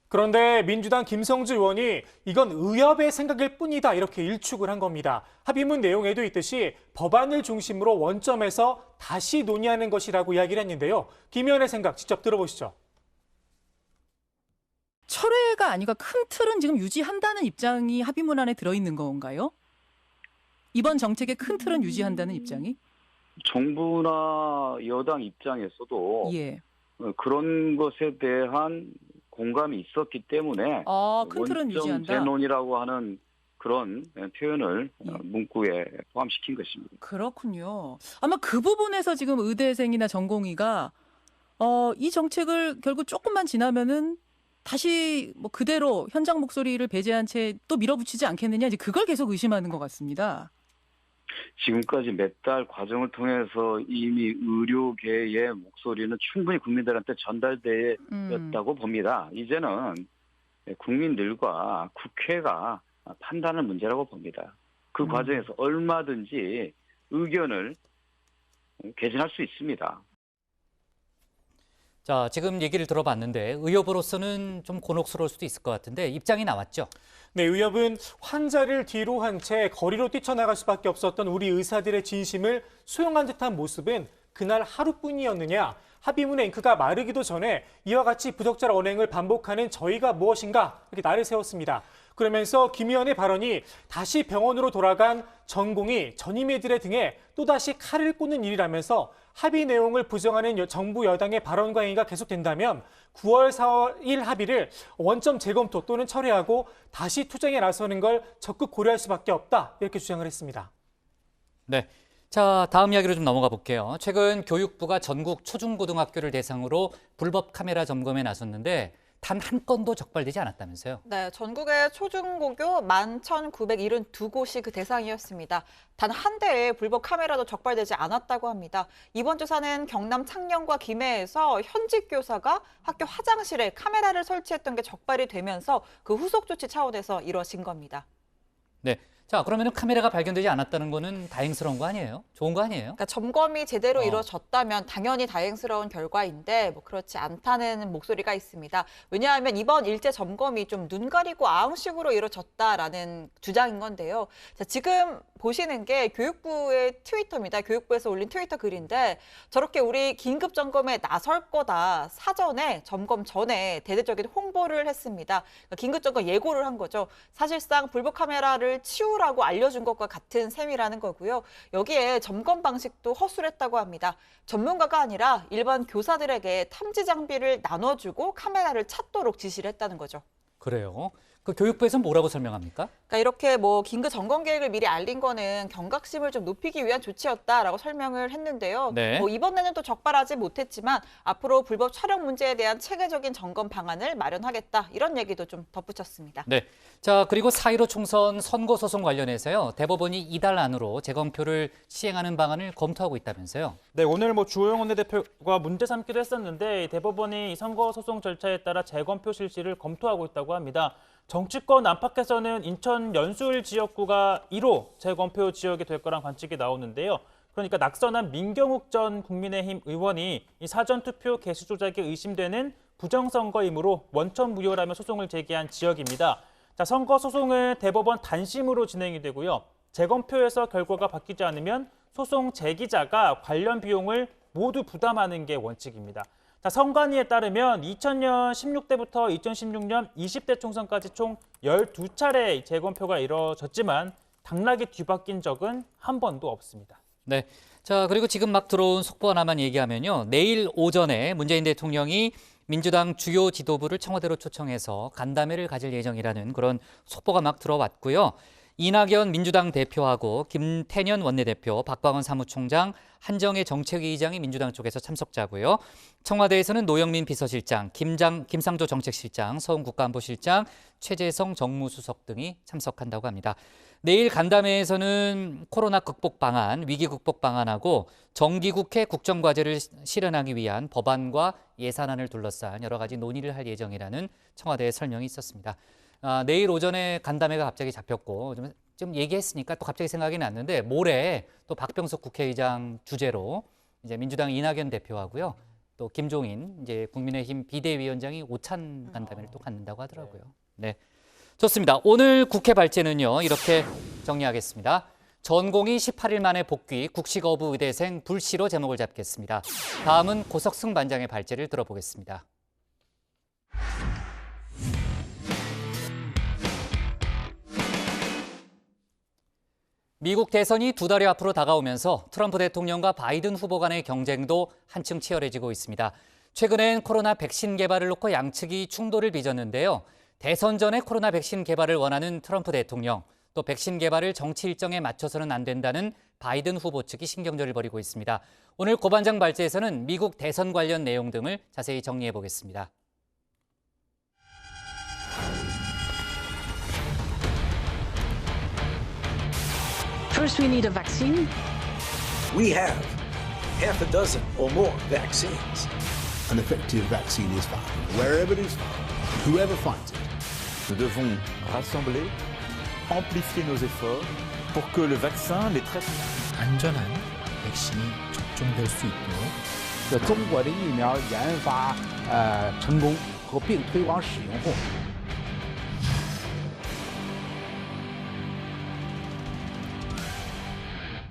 그런데 민주당 김성주 의원이 이건 의협의 생각일 뿐이다 이렇게 일축을 한 겁니다. 합의문 내용에도 있듯이 법안을 중심으로 원점에서 다시 논의하는 것이라고 이야기를 했는데요. 김 의원의 생각 직접 들어보시죠. 철회가 아니라 큰 틀은 지금 유지한다는 입장이 합의문 안에 들어있는 건가요? 이번 정책의 큰 틀은 유지한다는 입장이? 정부나 여당 입장에서도 그런 것에 대한 공감이 있었기 때문에 큰 틀은 원점 유지한다. 재논이라고 하는 그런 표현을 문구에 포함시킨 것입니다. 그렇군요. 아마 그 부분에서 지금 의대생이나 전공의가 이 정책을 결국 조금만 지나면은 다시 뭐 그대로 현장 목소리를 배제한 채 또 밀어붙이지 않겠느냐, 이제 그걸 계속 의심하는 것 같습니다. 지금까지 몇 달 과정을 통해서 이미 의료계의 목소리는 충분히 국민들한테 전달되었다고 봅니다. 이제는 국민들과 국회가 판단할 문제라고 봅니다. 그 과정에서 얼마든지 의견을 개진할 수 있습니다. 자, 지금 얘기를 들어봤는데 의협으로서는 좀 곤혹스러울 수도 있을 것 같은데 입장이 나왔죠. 네, 의협은 환자를 뒤로 한 채 거리로 뛰쳐나갈 수밖에 없었던 우리 의사들의 진심을 수용한 듯한 모습은 그날 하루뿐이었느냐, 합의문의 잉크가 마르기도 전에 이와 같이 부적절 언행을 반복하는 저희가 무엇인가 이렇게 날을 세웠습니다. 그러면서 김 의원의 발언이 다시 병원으로 돌아간 전공이 전임의들의 등에 또다시 칼을 꽂는 일이라면서 합의 내용을 부정하는 정부 여당의 발언과 행위가 계속된다면 9월 4일 합의를 원점 재검토 또는 철회하고 다시 투쟁에 나서는 걸 적극 고려할 수밖에 없다 이렇게 주장을 했습니다. 네. 자, 다음 이야기로 좀 넘어가 볼게요. 최근 교육부가 전국 초중고등학교를 대상으로 불법 카메라 점검에 나섰는데 단 한 건도 적발되지 않았다면서요? 네, 전국의 초중고교 11,972곳이 그 대상이었습니다. 단 한 대의 불법 카메라도 적발되지 않았다고 합니다. 이번 조사는 경남 창녕과 김해에서 현직 교사가 학교 화장실에 카메라를 설치했던 게 적발이 되면서 그 후속 조치 차원에서 이루어진 겁니다. 네. 자, 그러면 카메라가 발견되지 않았다는 거는 다행스러운 거 아니에요? 좋은 거 아니에요? 그러니까 점검이 제대로 이루어졌다면 당연히 다행스러운 결과인데 뭐 그렇지 않다는 목소리가 있습니다. 왜냐하면 이번 일제 점검이 좀 눈 가리고 아웅식으로 이루어졌다라는 주장인 건데요. 자, 지금 보시는 게 교육부의 트위터입니다. 교육부에서 올린 트위터 글인데 저렇게 우리 긴급 점검에 나설 거다. 사전에 점검 전에 대대적인 홍보를 했습니다. 그러니까 긴급 점검 예고를 한 거죠. 사실상 불법 카메라를 치우라고 알려준 것과 같은 셈이라는 거고요. 여기에 점검 방식도 허술했다고 합니다. 전문가가 아니라 일반 교사들에게 탐지 장비를 나눠주고 카메라를 찾도록 지시를 했다는 거죠. 그래요? 그 교육부에서는 뭐라고 설명합니까? 그러니까 이렇게 뭐 긴급 점검 계획을 미리 알린 거는 경각심을 좀 높이기 위한 조치였다라고 설명을 했는데요. 네. 뭐 이번에는 또 적발하지 못했지만 앞으로 불법 촬영 문제에 대한 체계적인 점검 방안을 마련하겠다. 이런 얘기도 좀 덧붙였습니다. 네. 자, 그리고 4.15 총선 선거소송 관련해서요. 대법원이 이달 안으로 재검표를 시행하는 방안을 검토하고 있다면서요. 네, 오늘 주호영 원내대표가 문제 삼기도 했었는데 대법원이 선거소송 절차에 따라 재검표 실시를 검토하고 있다고 합니다. 정치권 안팎에서는 인천 연수울 지역구가 1호 재검표 지역이 될 거란 관측이 나오는데요. 그러니까 낙선한 민경욱 전 국민의힘 의원이 이 사전투표 개수 조작이 의심되는 부정선거이므로 원천 무효라며 소송을 제기한 지역입니다. 자, 선거 소송은 대법원 단심으로 진행이 되고요. 재검표에서 결과가 바뀌지 않으면 소송 제기자가 관련 비용을 모두 부담하는 게 원칙입니다. 자, 선관위에 따르면 2000년 16대부터 2016년 20대 총선까지 총 12차례 재검표가 이뤄졌지만 당락이 뒤바뀐 적은 한 번도 없습니다. 네. 자, 그리고 지금 막 들어온 속보 하나만 얘기하면요. 내일 오전에 문재인 대통령이 민주당 주요 지도부를 청와대로 초청해서 간담회를 가질 예정이라는 그런 속보가 막 들어왔고요. 이낙연 민주당 대표하고 김태년 원내대표, 박광원 사무총장, 한정혜 정책위의장이 민주당 쪽에서 참석자고요. 청와대에서는 노영민 비서실장, 김상조 정책실장, 서훈 국가안보실장, 최재성 정무수석 등이 참석한다고 합니다. 내일 간담회에서는 코로나 극복 방안, 위기 극복 방안하고 정기국회 국정과제를 실현하기 위한 법안과 예산안을 둘러싼 여러 가지 논의를 할 예정이라는 청와대의 설명이 있었습니다. 내일 오전에 간담회가 갑자기 잡혔고 좀 좀 얘기했으니까 또 갑자기 생각이 났는데 모레 또 박병석 국회의장 주재로 이제 민주당 이낙연 대표하고요. 또 김종인 이제 국민의힘 비대위원장이 오찬 간담회를 또 갖는다고 하더라고요. 네. 좋습니다. 오늘 국회 발제는요. 이렇게 정리하겠습니다. 전공의 18일 만에 복귀, 국시거부 의대생 불씨로 제목을 잡겠습니다. 다음은 고석승 반장의 발제를 들어보겠습니다. 미국 대선이 2달여 앞으로 다가오면서 트럼프 대통령과 바이든 후보 간의 경쟁도 한층 치열해지고 있습니다. 최근엔 코로나 백신 개발을 놓고 양측이 충돌을 빚었는데요. 대선 전에 코로나 백신 개발을 원하는 트럼프 대통령, 또 백신 개발을 정치 일정에 맞춰서는 안 된다는 바이든 후보 측이 신경전을 벌이고 있습니다. 오늘 고반장 발제에서는 미국 대선 관련 내용 등을 자세히 정리해 보겠습니다. First, we need a vaccine. We have half a dozen or more vaccines. An effective vaccine is found wherever it is found, whoever finds it. Nous devons rassembler, amplifier nos efforts pour que le vaccin, les traitements 안전한 백신이 접종될 수 있도록 中国的疫苗研发成功和并推广使用后。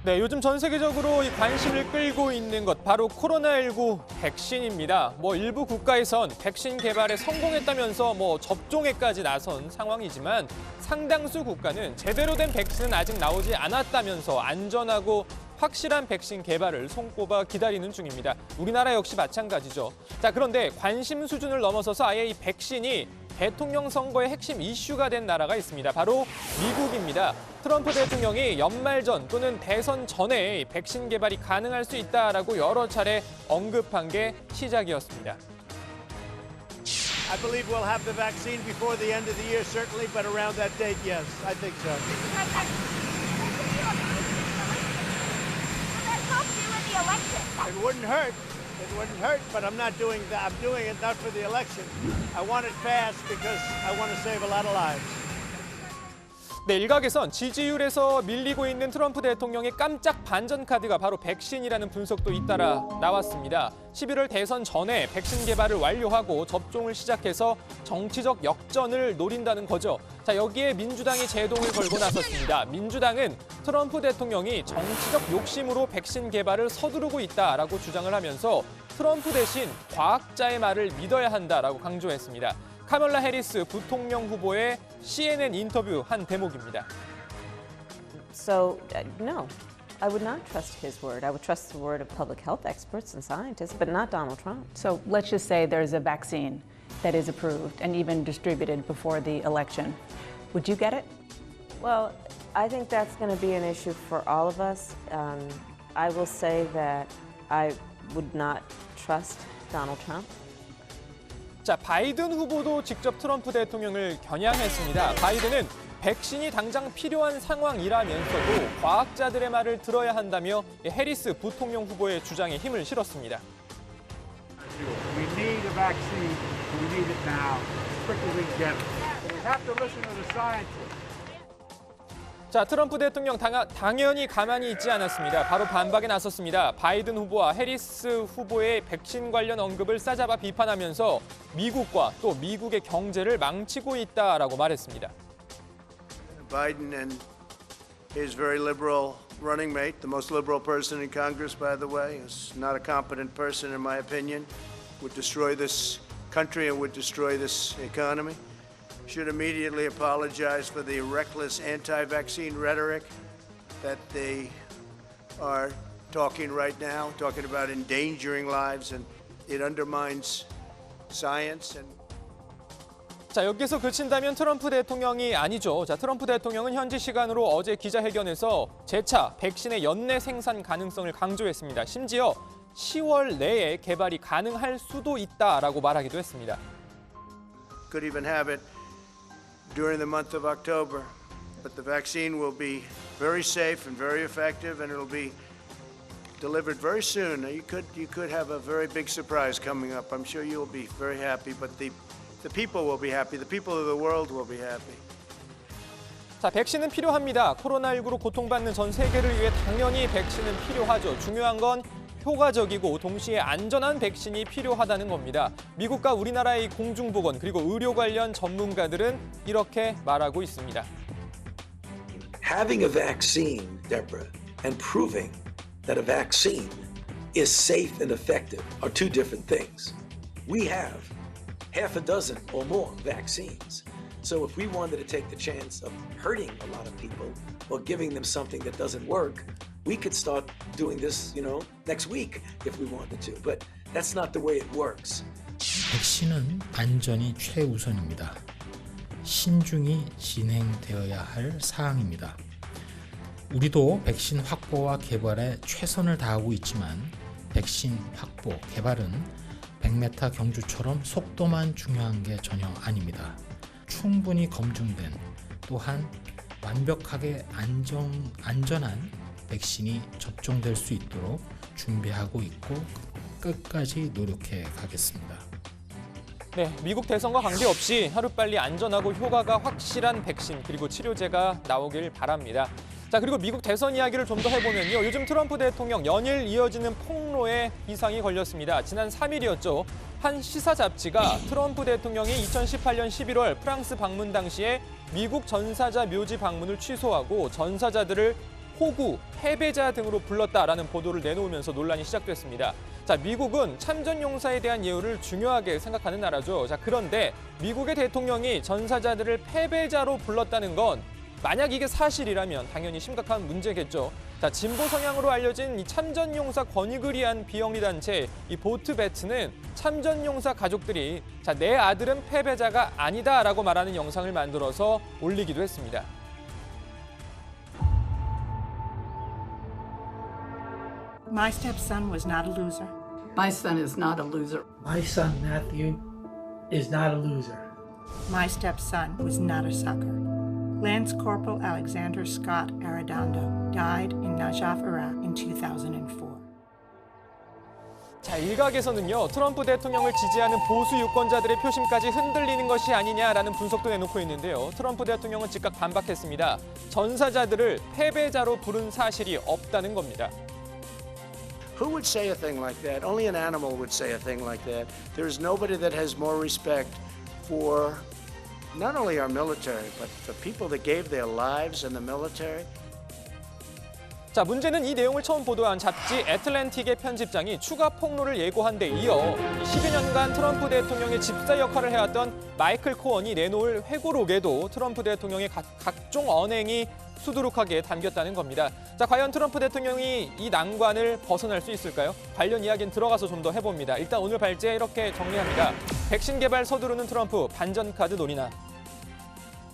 네, 요즘 전 세계적으로 이 관심을 끌고 있는 것 바로 코로나19 백신입니다. 일부 국가에선 백신 개발에 성공했다면서 접종에까지 나선 상황이지만 상당수 국가는 제대로 된 백신은 아직 나오지 않았다면서 안전하고 확실한 백신 개발을 손꼽아 기다리는 중입니다. 우리나라 역시 마찬가지죠. 자, 그런데 관심 수준을 넘어서서 아예 이 백신이 대통령 선거의 핵심 이슈가 된 나라가 있습니다. 바로 미국입니다. 트럼프 대통령이 연말 전 또는 대선 전에 백신 개발이 가능할 수 있다라고 여러 차례 언급한 게 시작이었습니다. I believe we'll have the vaccine before the end of the year, certainly, but around that date, yes, I think so. It wouldn't hurt. It wouldn't hurt, but I'm not doing that. I'm doing it not for the election. I want it fast because I want to save a lot of lives. 네, 일각에선 지지율에서 밀리고 있는 트럼프 대통령의 깜짝 반전 카드가 바로 백신이라는 분석도 잇따라 나왔습니다. 11월 대선 전에 백신 개발을 완료하고 접종을 시작해서 정치적 역전을 노린다는 거죠. 자, 여기에 민주당이 제동을 걸고 나섰습니다. 민주당은 트럼프 대통령이 정치적 욕심으로 백신 개발을 서두르고 있다라고 주장을 하면서 트럼프 대신 과학자의 말을 믿어야 한다라고 강조했습니다. 카멀라 해리스 부통령 후보의 CNN 인터뷰 한 대목입니다. So, no, I would not trust his word. I would trust the word of public health experts and scientists, but not Donald Trump. So let's just say there's a vaccine that is approved and even distributed before the election. Would you get it? Well, I think that's going to be an issue for all of us. I will say that I would not trust Donald Trump. 자, 바이든 후보도 직접 트럼프 대통령을 겨냥했습니다. 바이든은 백신이 당장 필요한 상황이라면서도 과학자들의 말을 들어야 한다며 해리스 부통령 후보의 주장에 힘을 실었습니다. We need a vaccine. We need it now. As quick as we can get it. We have to listen to the scientists. 자, 트럼프 대통령 당연히 가만히 있지 않았습니다. 바로 반박에 나섰습니다. 바이든 후보와 해리스 후보의 백신 관련 언급을 싸잡아 비판하면서 미국과 또 미국의 경제를 망치고 있다라고 말했습니다. Biden and his very liberal running mate, the most liberal person in Congress, by the way, is not a competent person, in my opinion, would destroy this country and would destroy this economy. Should immediately apologize for the reckless anti-vaccine rhetoric that they are talking right now, talking about endangering lives, and it undermines science. 자, 여기서 그친다면 트럼프 대통령이 아니죠. 자, 트럼프 대통령은 현지 시간으로 어제 기자회견에서 재차 백신의 연내 생산 가능성을 강조했습니다. 심지어 10월 내에 개발이 가능할 수도 있다라고 말하기도 했습니다. Could even have it during the month of October, but the vaccine will be very safe and very effective, and it'll be delivered very soon. You could have a very big surprise coming up. I'm sure you'll be very happy, but the people will be happy. The people of the world will be happy. 자, 백신은 필요합니다. 코로나19로 고통받는 전 세계를 위해 당연히 백신은 필요하죠. 중요한 건 효과적이고 동시에 안전한 백신이 필요하다는 겁니다. 미국과 우리나라의 공중보건 그리고 의료 관련 전문가들은 이렇게 말하고 있습니다. Having a vaccine, Deborah, and proving that a vaccine is safe and effective are two different things. We have half a dozen or more vaccines. So if we wanted to take the chance of hurting a lot of people or giving them something that doesn't work, we could start doing this, next week if we wanted to. But that's not the way it works. 백신은 안전이 최우선입니다. 신중히 진행되어야 할 사항입니다. 우리도 백신 확보와 개발에 최선을 다하고 있지만 백신 확보, 개발은 100m 경주처럼 속도만 중요한 게 전혀 아닙니다. 충분히 검증된 또한 완벽하게 안전한 백신이 접종될 수 있도록 준비하고 있고 끝까지 노력해 가겠습니다. 네, 미국 대선과 관계없이 하루빨리 안전하고 효과가 확실한 백신 그리고 치료제가 나오길 바랍니다. 자, 그리고 미국 대선 이야기를 좀 더 해보면요. 요즘 트럼프 대통령 연일 이어지는 폭로에 비상이 걸렸습니다. 지난 3일이었죠. 한 시사 잡지가 트럼프 대통령이 2018년 11월 프랑스 방문 당시에 미국 전사자 묘지 방문을 취소하고 전사자들을 호구, 패배자 등으로 불렀다라는 보도를 내놓으면서 논란이 시작됐습니다. 자, 미국은 참전용사에 대한 예우를 중요하게 생각하는 나라죠. 자, 그런데 미국의 대통령이 전사자들을 패배자로 불렀다는 건 만약 이게 사실이라면 당연히 심각한 문제겠죠. 자, 진보 성향으로 알려진 이 참전용사 권익을 위한 비영리 단체 이 보트배트는 참전용사 가족들이 자, 내 아들은 패배자가 아니다라고 말하는 영상을 만들어서 올리기도 했습니다. My stepson was not a loser. My son is not a loser. My son Matthew is not a loser. My stepson was not a sucker. Lance Corporal Alexander Scott Arredondo died in Najaf, Iraq in 2004. 자, 일각에서는요. 트럼프 대통령을 지지하는 보수 유권자들의 표심까지 흔들리는 것이 아니냐라는 분석도 내놓고 있는데요. 트럼프 대통령은 즉각 반박했습니다. 전사자들을 패배자로 부른 사실이 없다는 겁니다. Who would say a thing like that? Only an animal would say a thing like that. There's nobody that has more respect for not only our military, but the people that gave their lives in the military. 자, 문제는 이 내용을 처음 보도한 잡지 애틀랜틱의 편집장이 추가 폭로를 예고한 데 이어 12년간 트럼프 대통령의 집사 역할을 해왔던 마이클 코언이 내놓을 회고록에도 트럼프 대통령의 각종 언행이 수두룩하게 담겼다는 겁니다. 자, 과연 트럼프 대통령이 이 난관을 벗어날 수 있을까요? 관련 이야기는 들어가서 좀 더 해봅니다. 일단 오늘 발제 이렇게 정리합니다. 백신 개발 서두르는 트럼프, 반전 카드 논의나.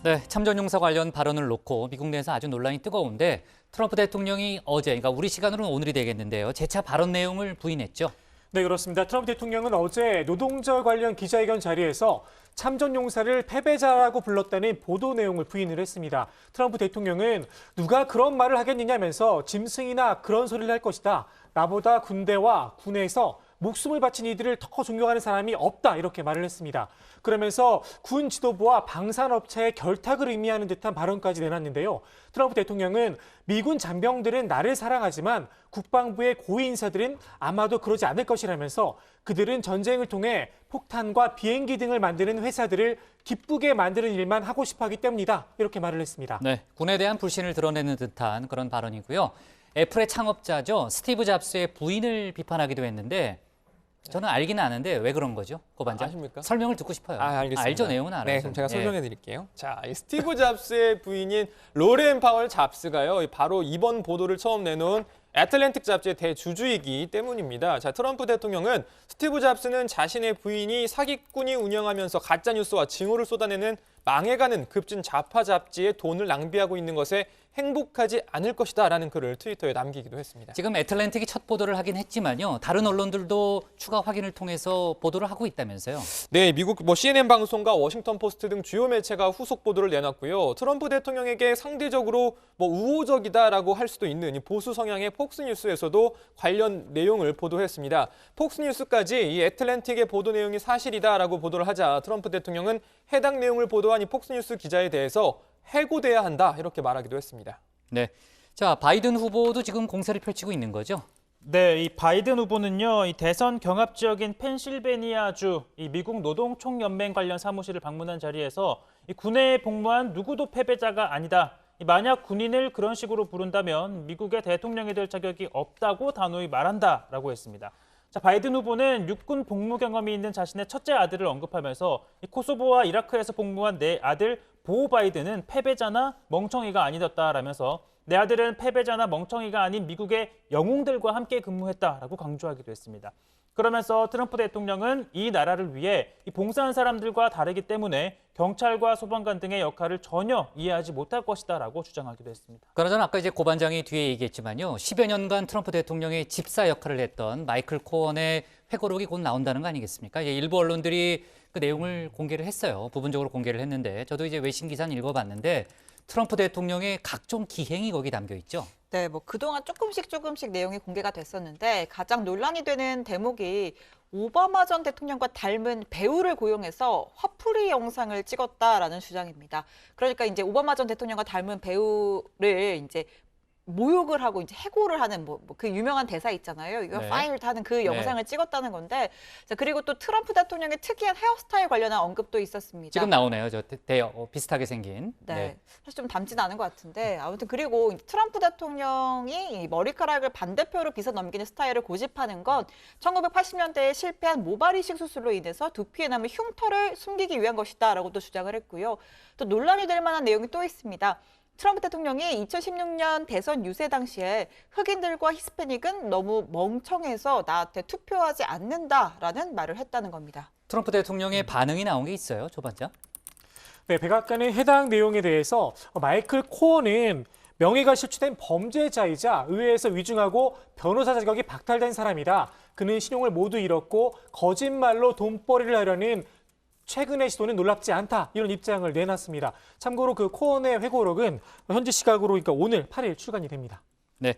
네, 참전용사 관련 발언을 놓고 미국 내에서 아주 논란이 뜨거운데 트럼프 대통령이 어제, 그러니까 우리 시간으로는 오늘이 되겠는데요. 재차 발언 내용을 부인했죠. 네, 그렇습니다. 트럼프 대통령은 어제 노동절 관련 기자회견 자리에서 참전용사를 패배자라고 불렀다는 보도 내용을 부인을 했습니다. 트럼프 대통령은 누가 그런 말을 하겠느냐면서 짐승이나 그런 소리를 할 것이다. 나보다 군대와 군에서 목숨을 바친 이들을 더 존경하는 사람이 없다 이렇게 말을 했습니다. 그러면서 군 지도부와 방산업체의 결탁을 의미하는 듯한 발언까지 내놨는데요. 트럼프 대통령은 미군 잔병들은 나를 사랑하지만 국방부의 고위 인사들은 아마도 그러지 않을 것이라면서 그들은 전쟁을 통해 폭탄과 비행기 등을 만드는 회사들을 기쁘게 만드는 일만 하고 싶어하기 때문이다 이렇게 말을 했습니다. 네, 군에 대한 불신을 드러내는 듯한 그런 발언이고요. 애플의 창업자죠. 스티브 잡스의 부인을 비판하기도 했는데 저는 알기는 아는데 왜 그런 거죠? 고반장. 아십니까? 설명을 듣고 싶어요. 알겠습니다. 알죠, 내용은 알아요. 네, 그럼 제가 설명해 드릴게요. 자, 이 스티브 잡스의 부인인 로렌 파월 잡스가요. 바로 이번 보도를 처음 내놓은 애틀랜틱 잡지의 대주주이기 때문입니다. 자, 트럼프 대통령은 스티브 잡스는 자신의 부인이 사기꾼이 운영하면서 가짜뉴스와 징후를 쏟아내는 망해가는 급진 좌파 잡지에 돈을 낭비하고 있는 것에 행복하지 않을 것이다 라는 글을 트위터에 남기기도 했습니다. 지금 애틀랜틱이 첫 보도를 하긴 했지만요. 다른 언론들도 추가 확인을 통해서 보도를 하고 있다면서요. 네, 미국 CNN 방송과 워싱턴 포스트 등 주요 매체가 후속 보도를 내놨고요. 트럼프 대통령에게 상대적으로 우호적이다라고 할 수도 있는 보수 성향의 폭스뉴스에서도 관련 내용을 보도했습니다. 폭스뉴스까지 이 애틀랜틱의 보도 내용이 사실이다라고 보도를 하자 트럼프 대통령은 해당 내용을 보도한 이 폭스뉴스 기자에 대해서 해고돼야 한다 이렇게 말하기도 했습니다. 네, 자 바이든 후보도 지금 공세를 펼치고 있는 거죠? 네, 이 바이든 후보는요, 이 대선 경합 지역인 펜실베니아주 이 미국 노동총연맹 관련 사무실을 방문한 자리에서 이 군에 복무한 누구도 패배자가 아니다. 만약 군인을 그런 식으로 부른다면 미국의 대통령이 될 자격이 없다고 단호히 말한다라고 했습니다. 자, 바이든 후보는 육군 복무 경험이 있는 자신의 첫째 아들을 언급하면서 이 코소보와 이라크에서 복무한 내 아들 보 바이든은 패배자나 멍청이가 아니었다라면서 내 아들은 패배자나 멍청이가 아닌 미국의 영웅들과 함께 근무했다라고 강조하기도 했습니다. 그러면서 트럼프 대통령은 이 나라를 위해 봉사한 사람들과 다르기 때문에 경찰과 소방관 등의 역할을 전혀 이해하지 못할 것이다라고 주장하기도 했습니다. 그러나 아까 이제 고 반장이 뒤에 얘기했지만요. 10여 년간 트럼프 대통령의 집사 역할을 했던 마이클 코언의 회고록이 곧 나온다는 거 아니겠습니까? 일부 언론들이 그 내용을 공개를 했어요. 부분적으로 공개를 했는데 저도 이제 외신 기사는 읽어봤는데 트럼프 대통령의 각종 기행이 거기 담겨 있죠. 네, 뭐 그동안 조금씩 내용이 공개가 됐었는데 가장 논란이 되는 대목이 오바마 전 대통령과 닮은 배우를 고용해서 화풀이 영상을 찍었다라는 주장입니다. 그러니까 이제 오바마 전 대통령과 닮은 배우를 이제 모욕을 하고 이제 해고를 하는 그 유명한 대사 있잖아요. 이거 네. 파이어드 하는 그 영상을 네. 찍었다는 건데, 자, 그리고 또 트럼프 대통령의 특이한 헤어스타일 관련한 언급도 있었습니다. 지금 나오네요. 저 비슷하게 생긴. 네. 사실 좀 닮지는 않은 것 같은데 아무튼 그리고 트럼프 대통령이 이 머리카락을 반대표로 빗어 넘기는 스타일을 고집하는 건 1980년대에 실패한 모발 이식 수술로 인해서 두피에 남은 흉터를 숨기기 위한 것이다라고 또 주장을 했고요. 또 논란이 될 만한 내용이 또 있습니다. 트럼프 대통령이 2016년 대선 유세 당시에 흑인들과 히스패닉은 너무 멍청해서 나한테 투표하지 않는다라는 말을 했다는 겁니다. 트럼프 대통령의 반응이 나온 게 있어요, 조 반장? 네, 백악관은 해당 내용에 대해서 마이클 코언은 명예가 실추된 범죄자이자 의회에서 위증하고 변호사 자격이 박탈된 사람이다. 그는 신용을 모두 잃었고 거짓말로 돈벌이를 하려는 최근의 시도는 놀랍지 않다. 이런 입장을 내놨습니다. 참고로 그 코언의 회고록은 현지 시각으로 그러니까 오늘 8일 출간이 됩니다. 네,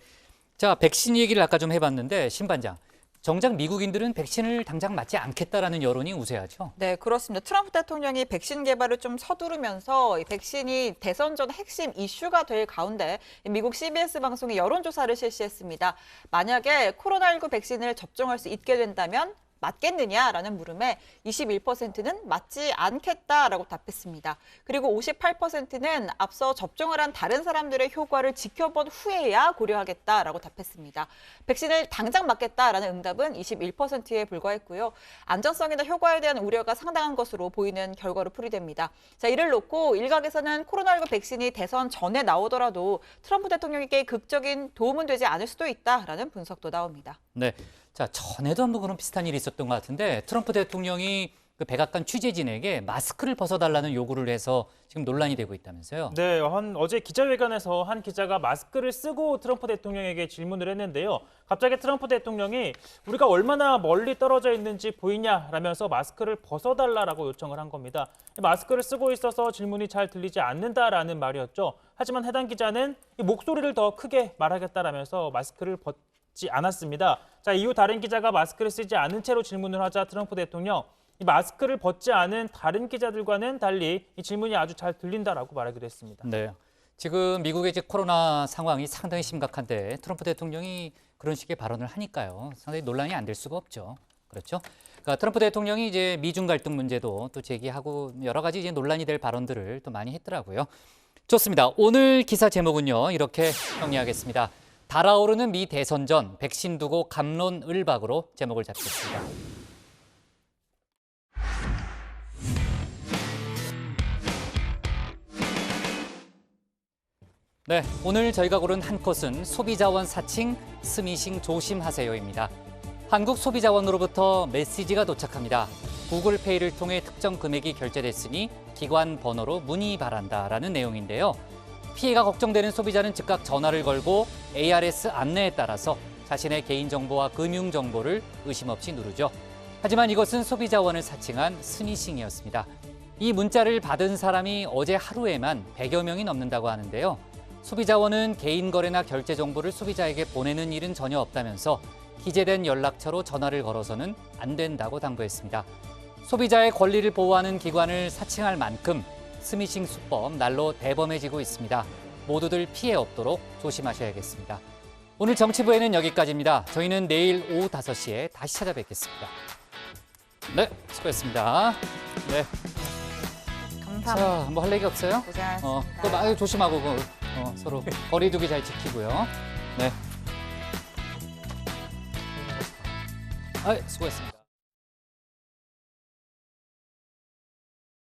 자 백신 얘기를 아까 좀 해봤는데 신 반장. 정작 미국인들은 백신을 당장 맞지 않겠다라는 여론이 우세하죠. 네, 그렇습니다. 트럼프 대통령이 백신 개발을 좀 서두르면서 이 백신이 대선 전 핵심 이슈가 될 가운데 미국 CBS 방송이 여론조사를 실시했습니다. 만약에 코로나19 백신을 접종할 수 있게 된다면 맞겠느냐라는 물음에 21%는 맞지 않겠다라고 답했습니다. 그리고 58%는 앞서 접종을 한 다른 사람들의 효과를 지켜본 후에야 고려하겠다라고 답했습니다. 백신을 당장 맞겠다라는 응답은 21%에 불과했고요. 안전성이나 효과에 대한 우려가 상당한 것으로 보이는 결과로 풀이됩니다. 자, 이를 놓고 일각에서는 코로나19 백신이 대선 전에 나오더라도 트럼프 대통령에게 극적인 도움은 되지 않을 수도 있다라는 분석도 나옵니다. 네. 자, 전에도 한번 그런 비슷한 일이 있었던 것 같은데 트럼프 대통령이 그 백악관 취재진에게 마스크를 벗어달라는 요구를 해서 지금 논란이 되고 있다면서요? 네, 어제 기자회견에서 한 기자가 마스크를 쓰고 트럼프 대통령에게 질문을 했는데요. 갑자기 트럼프 대통령이 우리가 얼마나 멀리 떨어져 있는지 보이냐라면서 마스크를 벗어달라고 요청을 한 겁니다. 마스크를 쓰고 있어서 질문이 잘 들리지 않는다라는 말이었죠. 하지만 해당 기자는 이 목소리를 더 크게 말하겠다라면서 마스크를 벗지 않았습니다. 자, 이후 다른 기자가 마스크를 쓰지 않은 채로 질문을 하자 트럼프 대통령 이 마스크를 벗지 않은 다른 기자들과는 달리 이 질문이 아주 잘 들린다라고 말하기도 했습니다. 네, 지금 미국의 이제 코로나 상황이 상당히 심각한데 트럼프 대통령이 그런 식의 발언을 하니까요. 상당히 논란이 안 될 수가 없죠. 그렇죠? 그러니까 트럼프 대통령이 이제 미중 갈등 문제도 또 제기하고 여러 가지 이제 논란이 될 발언들을 또 많이 했더라고요. 좋습니다. 오늘 기사 제목은요. 이렇게 정리하겠습니다. 달아오르는 미 대선 전 백신 두고 갑론을박으로 제목을 잡겠습니다. 네, 오늘 저희가 고른 한 컷은 소비자원 사칭, 스미싱 조심하세요입니다. 한국 소비자원으로부터 메시지가 도착합니다. 구글페이를 통해 특정 금액이 결제됐으니 기관 번호로 문의 바란다라는 내용인데요. 피해가 걱정되는 소비자는 즉각 전화를 걸고 ARS 안내에 따라서 자신의 개인정보와 금융정보를 의심 없이 누르죠. 하지만 이것은 소비자원을 사칭한 스미싱이었습니다. 이 문자를 받은 사람이 어제 하루에만 100여 명이 넘는다고 하는데요. 소비자원은 개인 거래나 결제 정보를 소비자에게 보내는 일은 전혀 없다면서 기재된 연락처로 전화를 걸어서는 안 된다고 당부했습니다. 소비자의 권리를 보호하는 기관을 사칭할 만큼 스미싱 수법 날로 대범해지고 있습니다. 모두들 피해 없도록 조심하셔야겠습니다. 오늘 정치부에는 여기까지입니다. 저희는 내일 오후 5시에 다시 찾아뵙겠습니다. 네, 수고했습니다. 네. 감사합니다. 자, 뭐 할 얘기 없어요? 고생하셨습니다. 또 말 조심하고 서로 거리두기 잘 지키고요. 네. 수고했습니다.